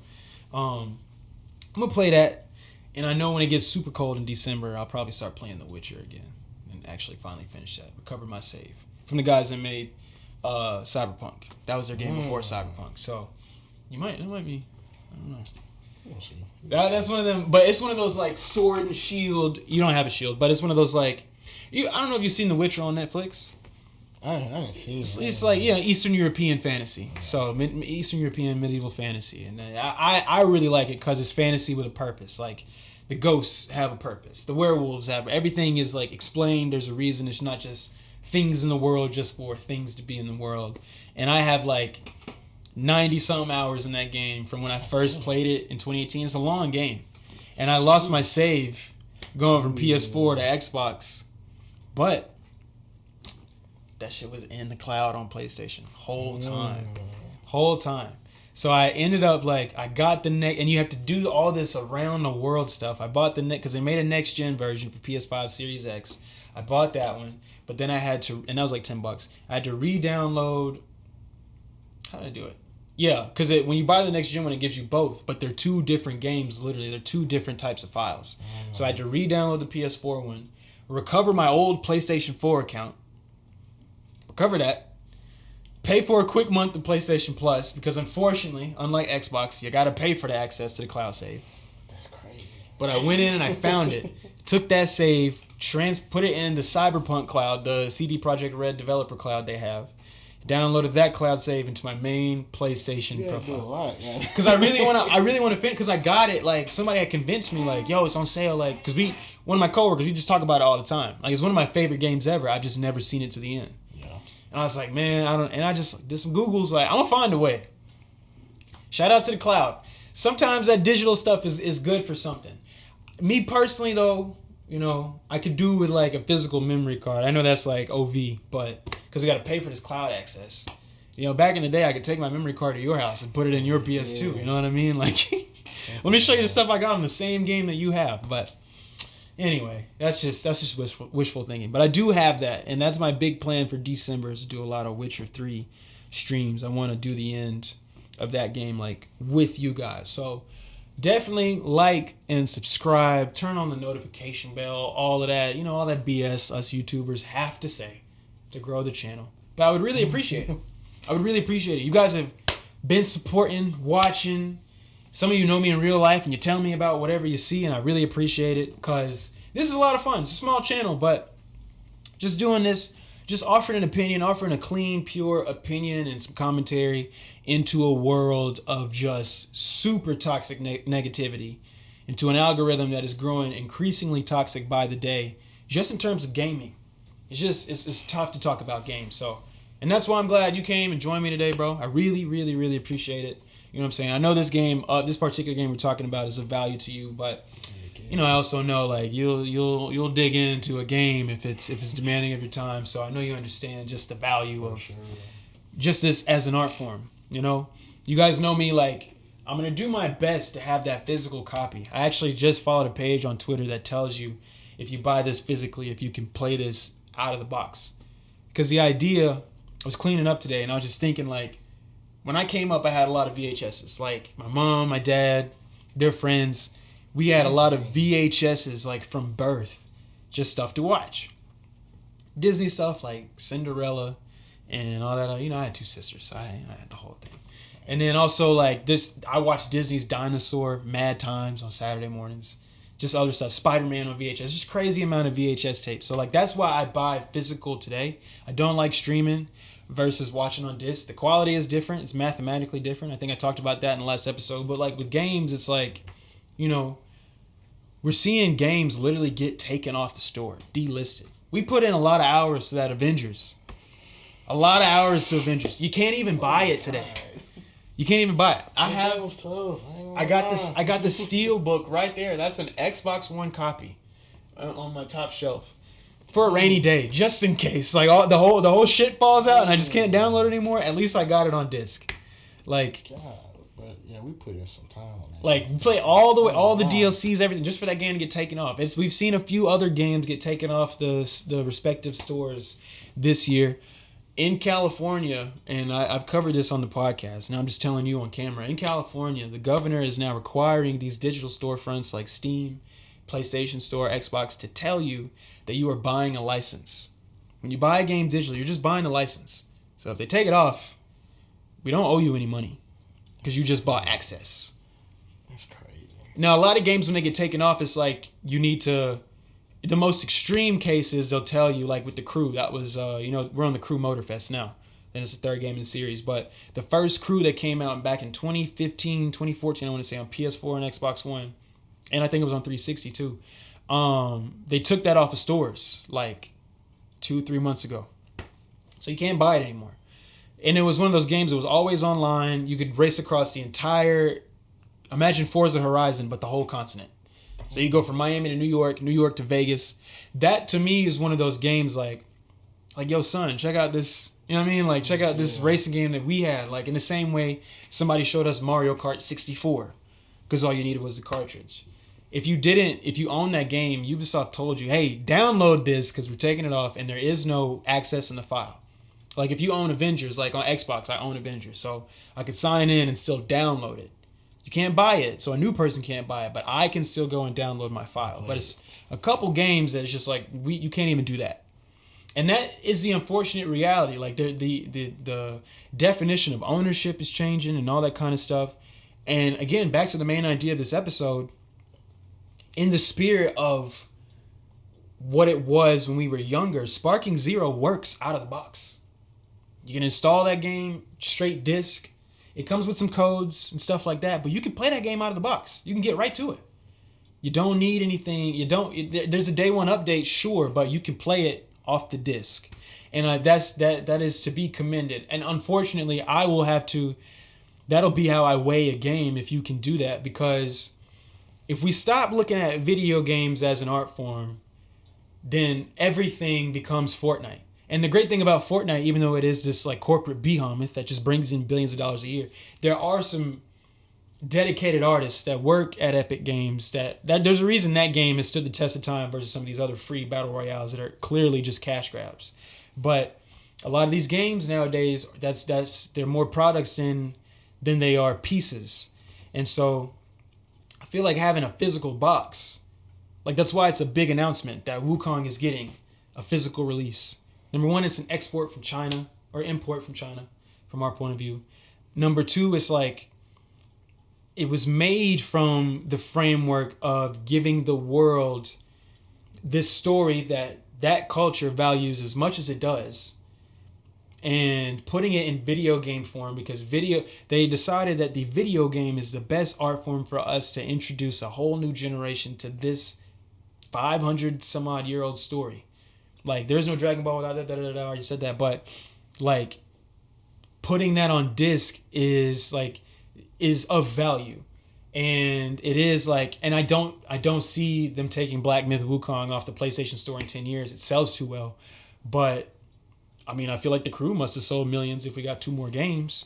Speaker 1: I'm going to play that. And I know when it gets super cold in December, I'll probably start playing The Witcher again. Actually finally finish that, recover my save from the guys that made Cyberpunk. That was their game before Cyberpunk. So it might be, I don't know. We'll see. That's one of them, but it's one of those like sword and shield. You don't have a shield, but it's one of those like, I don't know if you've seen The Witcher on Netflix.
Speaker 2: I haven't seen it.
Speaker 1: It's like Eastern European fantasy. So Eastern European medieval fantasy, and I really like it because it's fantasy with a purpose. Like, the ghosts have a purpose. The werewolves have... Everything is, like, explained. There's a reason. It's not just things in the world just for things to be in the world. And I have, like, 90-something hours in that game from when I first played it in 2018. It's a long game. And I lost my save going from PS4 to Xbox. But that shit was in the cloud on PlayStation. Whole time. So I ended up, like, I got the next, and you have to do all this around the world stuff. I bought the next, because they made a next gen version for PS5 Series X. I bought that one, but then I had to, and that was like $10. I had to re-download. How did I do it? Yeah, because when you buy the next gen one, it gives you both, but they're two different games. Literally, they're two different types of files. So I had to re-download the PS4 one, recover my old PlayStation 4 account, recover that. Pay for a quick month of PlayStation Plus because, unfortunately, unlike Xbox, you got to pay for the access to the cloud save.
Speaker 2: That's crazy.
Speaker 1: But I went in and I found it. Took that save, put it in the Cyberpunk cloud, the CD Projekt Red developer cloud they have. Downloaded that cloud save into my main PlayStation profile. Because I really want to finish. Because I got it. Like somebody had convinced me. Like, yo, it's on sale. Like, because one of my coworkers, we just talk about it all the time. Like, it's one of my favorite games ever. I've just never seen it to the end. Yeah. And I was like, man, I don't. And I just did some Googles. Like, I'm gonna find a way. Shout out to the cloud. Sometimes that digital stuff is good for something. Me personally, though. You know, I could do with like a physical memory card. I know that's like OV, but because we got to pay for this cloud access. You know, back in the day, I could take my memory card to your house and put it in your PS2. Yeah. You know what I mean? Like, let me show you the stuff I got on the same game that you have. But anyway, that's just wishful thinking. But I do have that, and that's my big plan for December is to do a lot of Witcher 3 streams. I want to do the end of that game like with you guys. So. Definitely like and subscribe, turn on the notification bell, all of that, you know, all that BS us YouTubers have to say to grow the channel. But I would really appreciate it. You guys have been supporting, watching. Some of you know me in real life and you tell me about whatever you see, and I really appreciate it because this is a lot of fun. It's a small channel, but just doing this, just offering an opinion, offering a clean, pure opinion and some commentary into a world of just super toxic negativity, into an algorithm that is growing increasingly toxic by the day, just in terms of gaming. It's tough to talk about games. So, and that's why I'm glad you came and joined me today, bro. I really, really, really appreciate it. You know what I'm saying? I know this game, this particular game we're talking about is of value to you, but you know, I also know like you'll dig into a game if it's demanding of your time. So I know you understand just the value of just this as an art form. You know, you guys know me. Like I'm gonna do my best to have that physical copy. I actually just followed a page on Twitter that tells you if you buy this physically, if you can play this out of the box. Because the idea, I was cleaning up today and I was just thinking like, when I came up, I had a lot of VHSs. Like my mom, my dad, their friends. We had a lot of VHSs like from birth, just stuff to watch. Disney stuff like Cinderella and all that. You know, I had 2 sisters, so I had the whole thing. And then also like this, I watched Disney's Dinosaur Mad Times on Saturday mornings. Just other stuff, Spider-Man on VHS. Just crazy amount of VHS tapes. So like that's why I buy physical today. I don't like streaming versus watching on disc. The quality is different. It's mathematically different. I think I talked about that in the last episode. But like with games, it's like, you know, we're seeing games literally get taken off the store, delisted. We put in a lot of hours to that Avengers. A lot of hours to Avengers. You can't even buy it today. You can't even buy it. I got the steel book right there. That's an Xbox One copy on my top shelf for a rainy day, just in case. Like the whole shit falls out and I just can't download it anymore. At least I got it on disc. Like. God.
Speaker 2: But yeah, we put in some time on that.
Speaker 1: Like we play all the DLCs, everything, just for that game to get taken off. We've seen a few other games get taken off the respective stores this year in California, and I've covered this on the podcast. Now I'm just telling you on camera. In California, the governor is now requiring these digital storefronts like Steam, PlayStation Store, Xbox to tell you that you are buying a license. When you buy a game digitally, you're just buying a license. So if they take it off, we don't owe you any money. Because you just bought access.
Speaker 2: That's crazy.
Speaker 1: Now, a lot of games, when they get taken off, it's like you need to... The most extreme cases, they'll tell you, like with the Crew. That was, we're on the Crew Motorfest now. And it's the 3rd game in the series. But the first Crew that came out back in 2015, 2014, I want to say, on PS4 and Xbox One. And I think it was on 360 too. They took that off of stores like 2-3 months ago. So you can't buy it anymore. And it was one of those games that was always online. You could race across the entire, imagine Forza Horizon, but the whole continent. So you go from Miami to New York to Vegas. That to me is one of those games like yo son, check out this, you know what I mean? Like check out this racing game that we had. Like in the same way somebody showed us Mario Kart 64 because all you needed was the cartridge. If you own that game, Ubisoft told you, hey, download this because we're taking it off and there is no access in the file. Like if you own Avengers, like on Xbox, I own Avengers. So I could sign in and still download it. You can't buy it, so a new person can't buy it, but I can still go and download my file. But it's a couple games that it's just like you can't even do that. And that is the unfortunate reality. Like the definition of ownership is changing and all that kind of stuff. And again, back to the main idea of this episode, in the spirit of what it was when we were younger, Sparking Zero works out of the box. You can install that game straight disc. It comes with some codes and stuff like that, but you can play that game out of the box. You can get right to it. You don't need anything. There's a day one update, sure, but you can play it off the disc, and that is to be commended. And unfortunately, that'll be how I weigh a game if you can do that, because if we stop looking at video games as an art form, then everything becomes Fortnite. And the great thing about Fortnite, even though it is this like corporate behemoth that just brings in billions of dollars a year, there are some dedicated artists that work at Epic Games that there's a reason that game has stood the test of time versus some of these other free battle royales that are clearly just cash grabs. But a lot of these games nowadays, they're more products than they are pieces. And so I feel like having a physical box, like that's why it's a big announcement that Wukong is getting a physical release. Number one, it's an export from China, or import from China, from our point of view. Number two, it's like it was made from the framework of giving the world this story that culture values as much as it does, and putting it in video game form, because they decided that the video game is the best art form for us to introduce a whole new generation to this 500 some odd year old story. Like, there's no Dragon Ball without that, I already said that, but like putting that on disc is of value. And it is like, and I don't see them taking Black Myth Wukong off the PlayStation Store in 10 years. It sells too well. But I mean, I feel like the crew must have sold millions if we got 2 more games.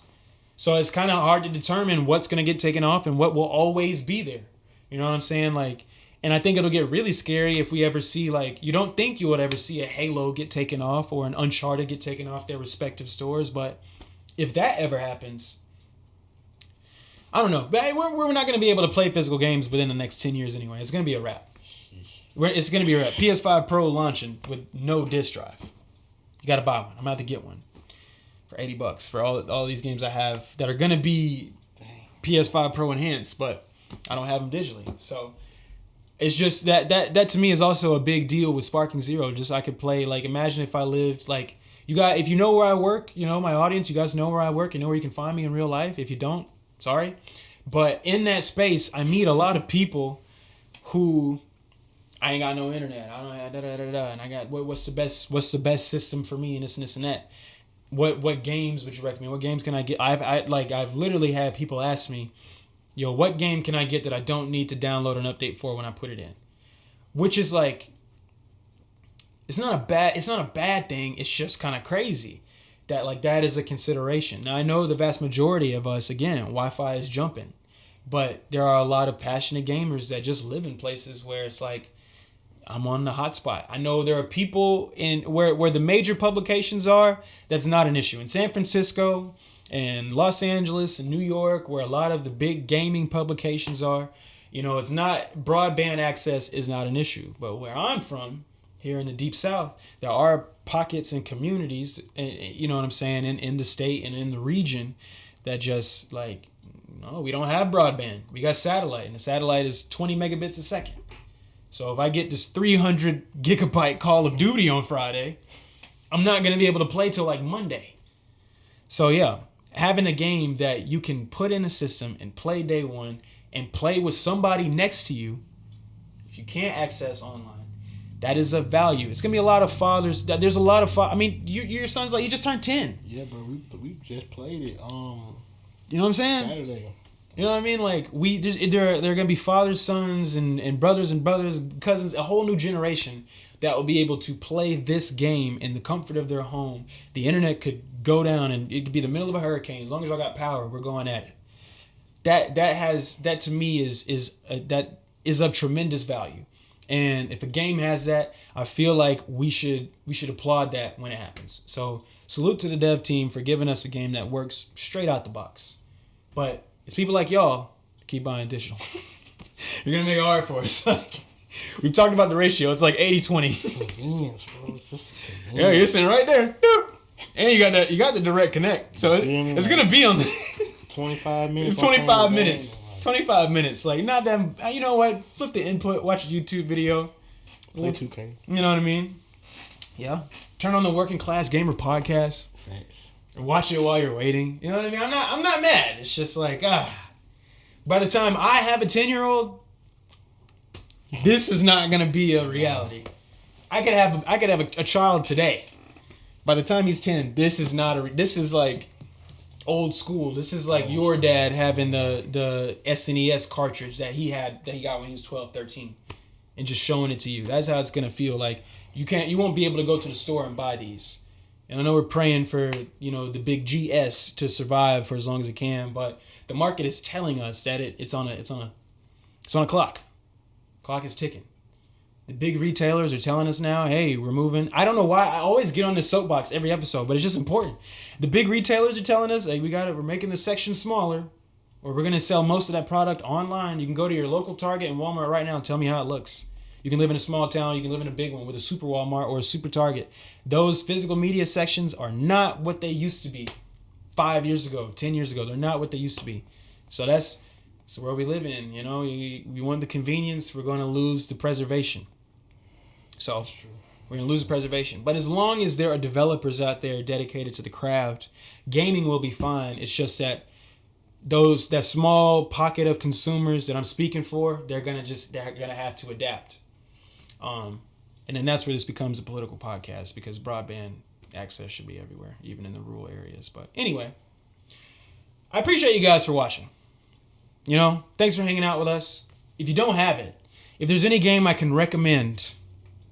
Speaker 1: So it's kind of hard to determine what's going to get taken off and what will always be there. You know what I'm saying? Like, and I think it'll get really scary if we ever see, like, you don't think you would ever see a Halo get taken off or an Uncharted get taken off their respective stores. But if that ever happens, I don't know. But we're not going to be able to play physical games within the next 10 years anyway. It's going to be a wrap. It's going to be a wrap. PS5 Pro launching with no disc drive. You got to buy one. I'm about to get one for $80 for all these games I have that are going to be PS5 Pro enhanced, but I don't have them digitally. So it's just that to me is also a big deal with Sparking Zero. Just I could play, like, imagine if I lived, like, if you know where I work, you know, my audience, you guys know where I work, you know where you can find me in real life. If you don't, sorry. But in that space, I meet a lot of people who, I ain't got no internet. I don't have and I got what's the best system for me, and this and that. What games would you recommend? What games can I get? I've literally had people ask me, yo, what game can I get that I don't need to download an update for when I put it in? Which is like, it's not a bad thing. It's just kind of crazy that, like, that is a consideration. Now, I know the vast majority of us, again, Wi-Fi is jumping, but there are a lot of passionate gamers that just live in places where it's like, I'm on the hotspot. I know there are people in where the major publications are, that's not an issue. In San Francisco and Los Angeles and New York, where a lot of the big gaming publications are, you know, it's not, broadband access is not an issue. But where I'm from, here in the Deep South, there are pockets and communities, you know what I'm saying, in the state and in the region that just, like, no, we don't have broadband. We got satellite, and the satellite is 20 megabits a second. So if I get this 300 gigabyte Call of Duty on Friday, I'm not going to be able to play till like Monday. So yeah, having a game that you can put in a system and play day one and play with somebody next to you, if you can't access online, that is of value. It's going to be a lot of fathers. There's a lot of I mean, your son's like, he just turned 10.
Speaker 2: Yeah, but we just played it.
Speaker 1: You know what I'm saying?
Speaker 2: Saturday.
Speaker 1: You know what I mean? Like, there are going to be fathers, sons, and brothers, cousins, a whole new generation that will be able to play this game in the comfort of their home. The internet could go down, and it could be the middle of a hurricane. As long as I got power, we're going at it. That to me is of tremendous value. And if a game has that, I feel like we should applaud that when it happens. So salute to the dev team for giving us a game that works straight out the box. But it's people like y'all keep buying digital. You're going to make it hard for us. We've talked about the ratio. It's like 80-20.
Speaker 2: Convenience, bro. It's just
Speaker 1: yeah, you're sitting right there. And you got the direct connect. So it's going to be on the
Speaker 2: 25 minutes.
Speaker 1: 25 minutes. 25 minutes. Like, not that, you know what? Flip the input, watch a YouTube video.
Speaker 2: Play 2K.
Speaker 1: You know what I mean? Yeah. Turn on the Working Class Gamer podcast.
Speaker 2: Thanks.
Speaker 1: And watch it while you're waiting. You know what I mean? I'm not mad. It's just like, by the time I have a 10-year-old, this is not gonna be a reality. I could have a child today. By the time he's 10, this is like old school. This is like your dad having the SNES cartridge that he got when he was 12, 13 and just showing it to you. That's how it's going to feel. Like you won't be able to go to the store and buy these. And I know we're praying for, the big GS to survive for as long as it can, but the market is telling us that it's on a clock. Clock is ticking. The big retailers are telling us now, hey, we're moving. I don't know why. I always get on this soapbox every episode, but it's just important. The big retailers are telling us, hey, we're making the section smaller, or we're going to sell most of that product online. You can go to your local Target and Walmart right now and tell me how it looks. You can live in a small town. You can live in a big one with a super Walmart or a super Target. Those physical media sections are not what they used to be 5 years ago, 10 years ago. They're not what they used to be. So that's where we live in. We want the convenience. We're going to lose the preservation. So we're going to lose the preservation. But as long as there are developers out there dedicated to the craft, gaming will be fine. It's just that that small pocket of consumers that I'm speaking for, they're going to have to adapt. And then that's where this becomes a political podcast, because broadband access should be everywhere, even in the rural areas. But anyway, I appreciate you guys for watching. Thanks for hanging out with us. If you don't have it, if there's any game I can recommend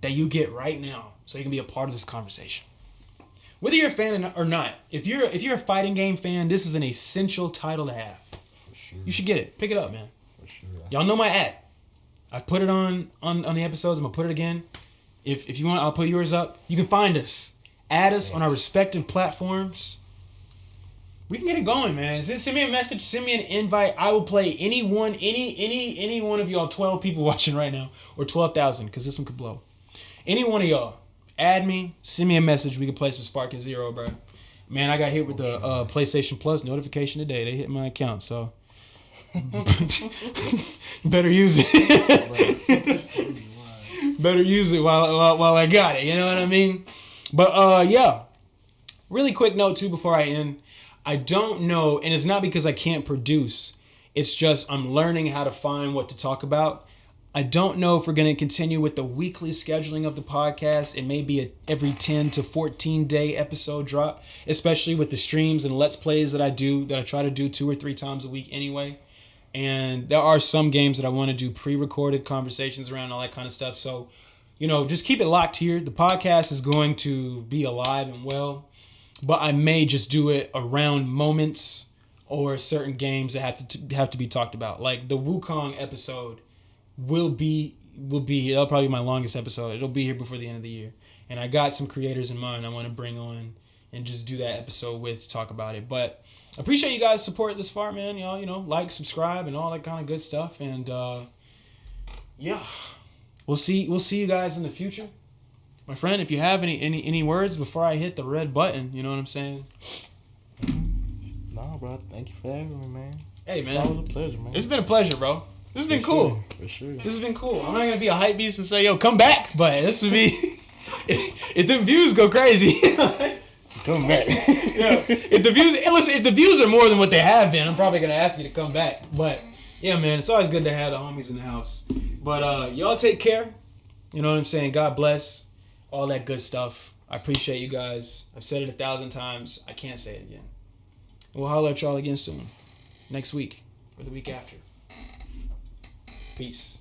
Speaker 1: that you get right now so you can be a part of this conversation, whether you're a fan or not, if you're a fighting game fan, this is an essential title to have. For sure. You should get it. Pick it up, man. For sure. Y'all know my ad. I've put it on the episodes. I'm going to put it again. If you want, I'll put yours up. You can find us. Add us on our respective platforms. We can get it going, man. Send me a message. Send me an invite. I will play any one of y'all 12 people watching right now, or 12,000, because this one could blow. Any one of y'all, add me, send me a message. We can play some Spark and Zero, bro. Man, I got hit with the PlayStation Plus notification today. They hit my account, so better use it. Better use it while I got it. You know what I mean? But yeah. Really quick note too before I end. I don't know, and it's not because I can't produce. It's just I'm learning how to find what to talk about. I don't know if we're going to continue with the weekly scheduling of the podcast. It may be every 10 to 14 day episode drop, especially with the streams and let's plays that I try to do 2 or 3 times a week anyway. And there are some games that I want to do pre-recorded conversations around, all that kind of stuff. So, just keep it locked here. The podcast is going to be alive and well, but I may just do it around moments or certain games that have to be talked about. Like the Wukong episode will be here. That'll probably be my longest episode. It'll be here before the end of the year. And I got some creators in mind I want to bring on and just do that episode with to talk about it. But I appreciate you guys' support this far, man. Y'all, like, subscribe, and all that kind of good stuff. And yeah, we'll see you guys in the future. My friend, if you have any words before I hit the red button, you know what I'm saying?
Speaker 2: No, bro. Thank you for having me, man.
Speaker 1: Hey, man.
Speaker 2: It's always a pleasure, man.
Speaker 1: It's been a pleasure, bro. This has been cool.
Speaker 2: For sure.
Speaker 1: This has been cool. I'm not going to be a hype beast and say, yo, come back. But this would be... if the views go crazy...
Speaker 2: Come back.
Speaker 1: Yeah. If the views are more than what they have been, I'm probably going to ask you to come back. But, yeah, man, it's always good to have the homies in the house. But y'all take care. You know what I'm saying? God bless. All that good stuff. I appreciate you guys. I've said it 1,000 times. I can't say it again. We'll holler at y'all again soon. Next week or the week after. Peace.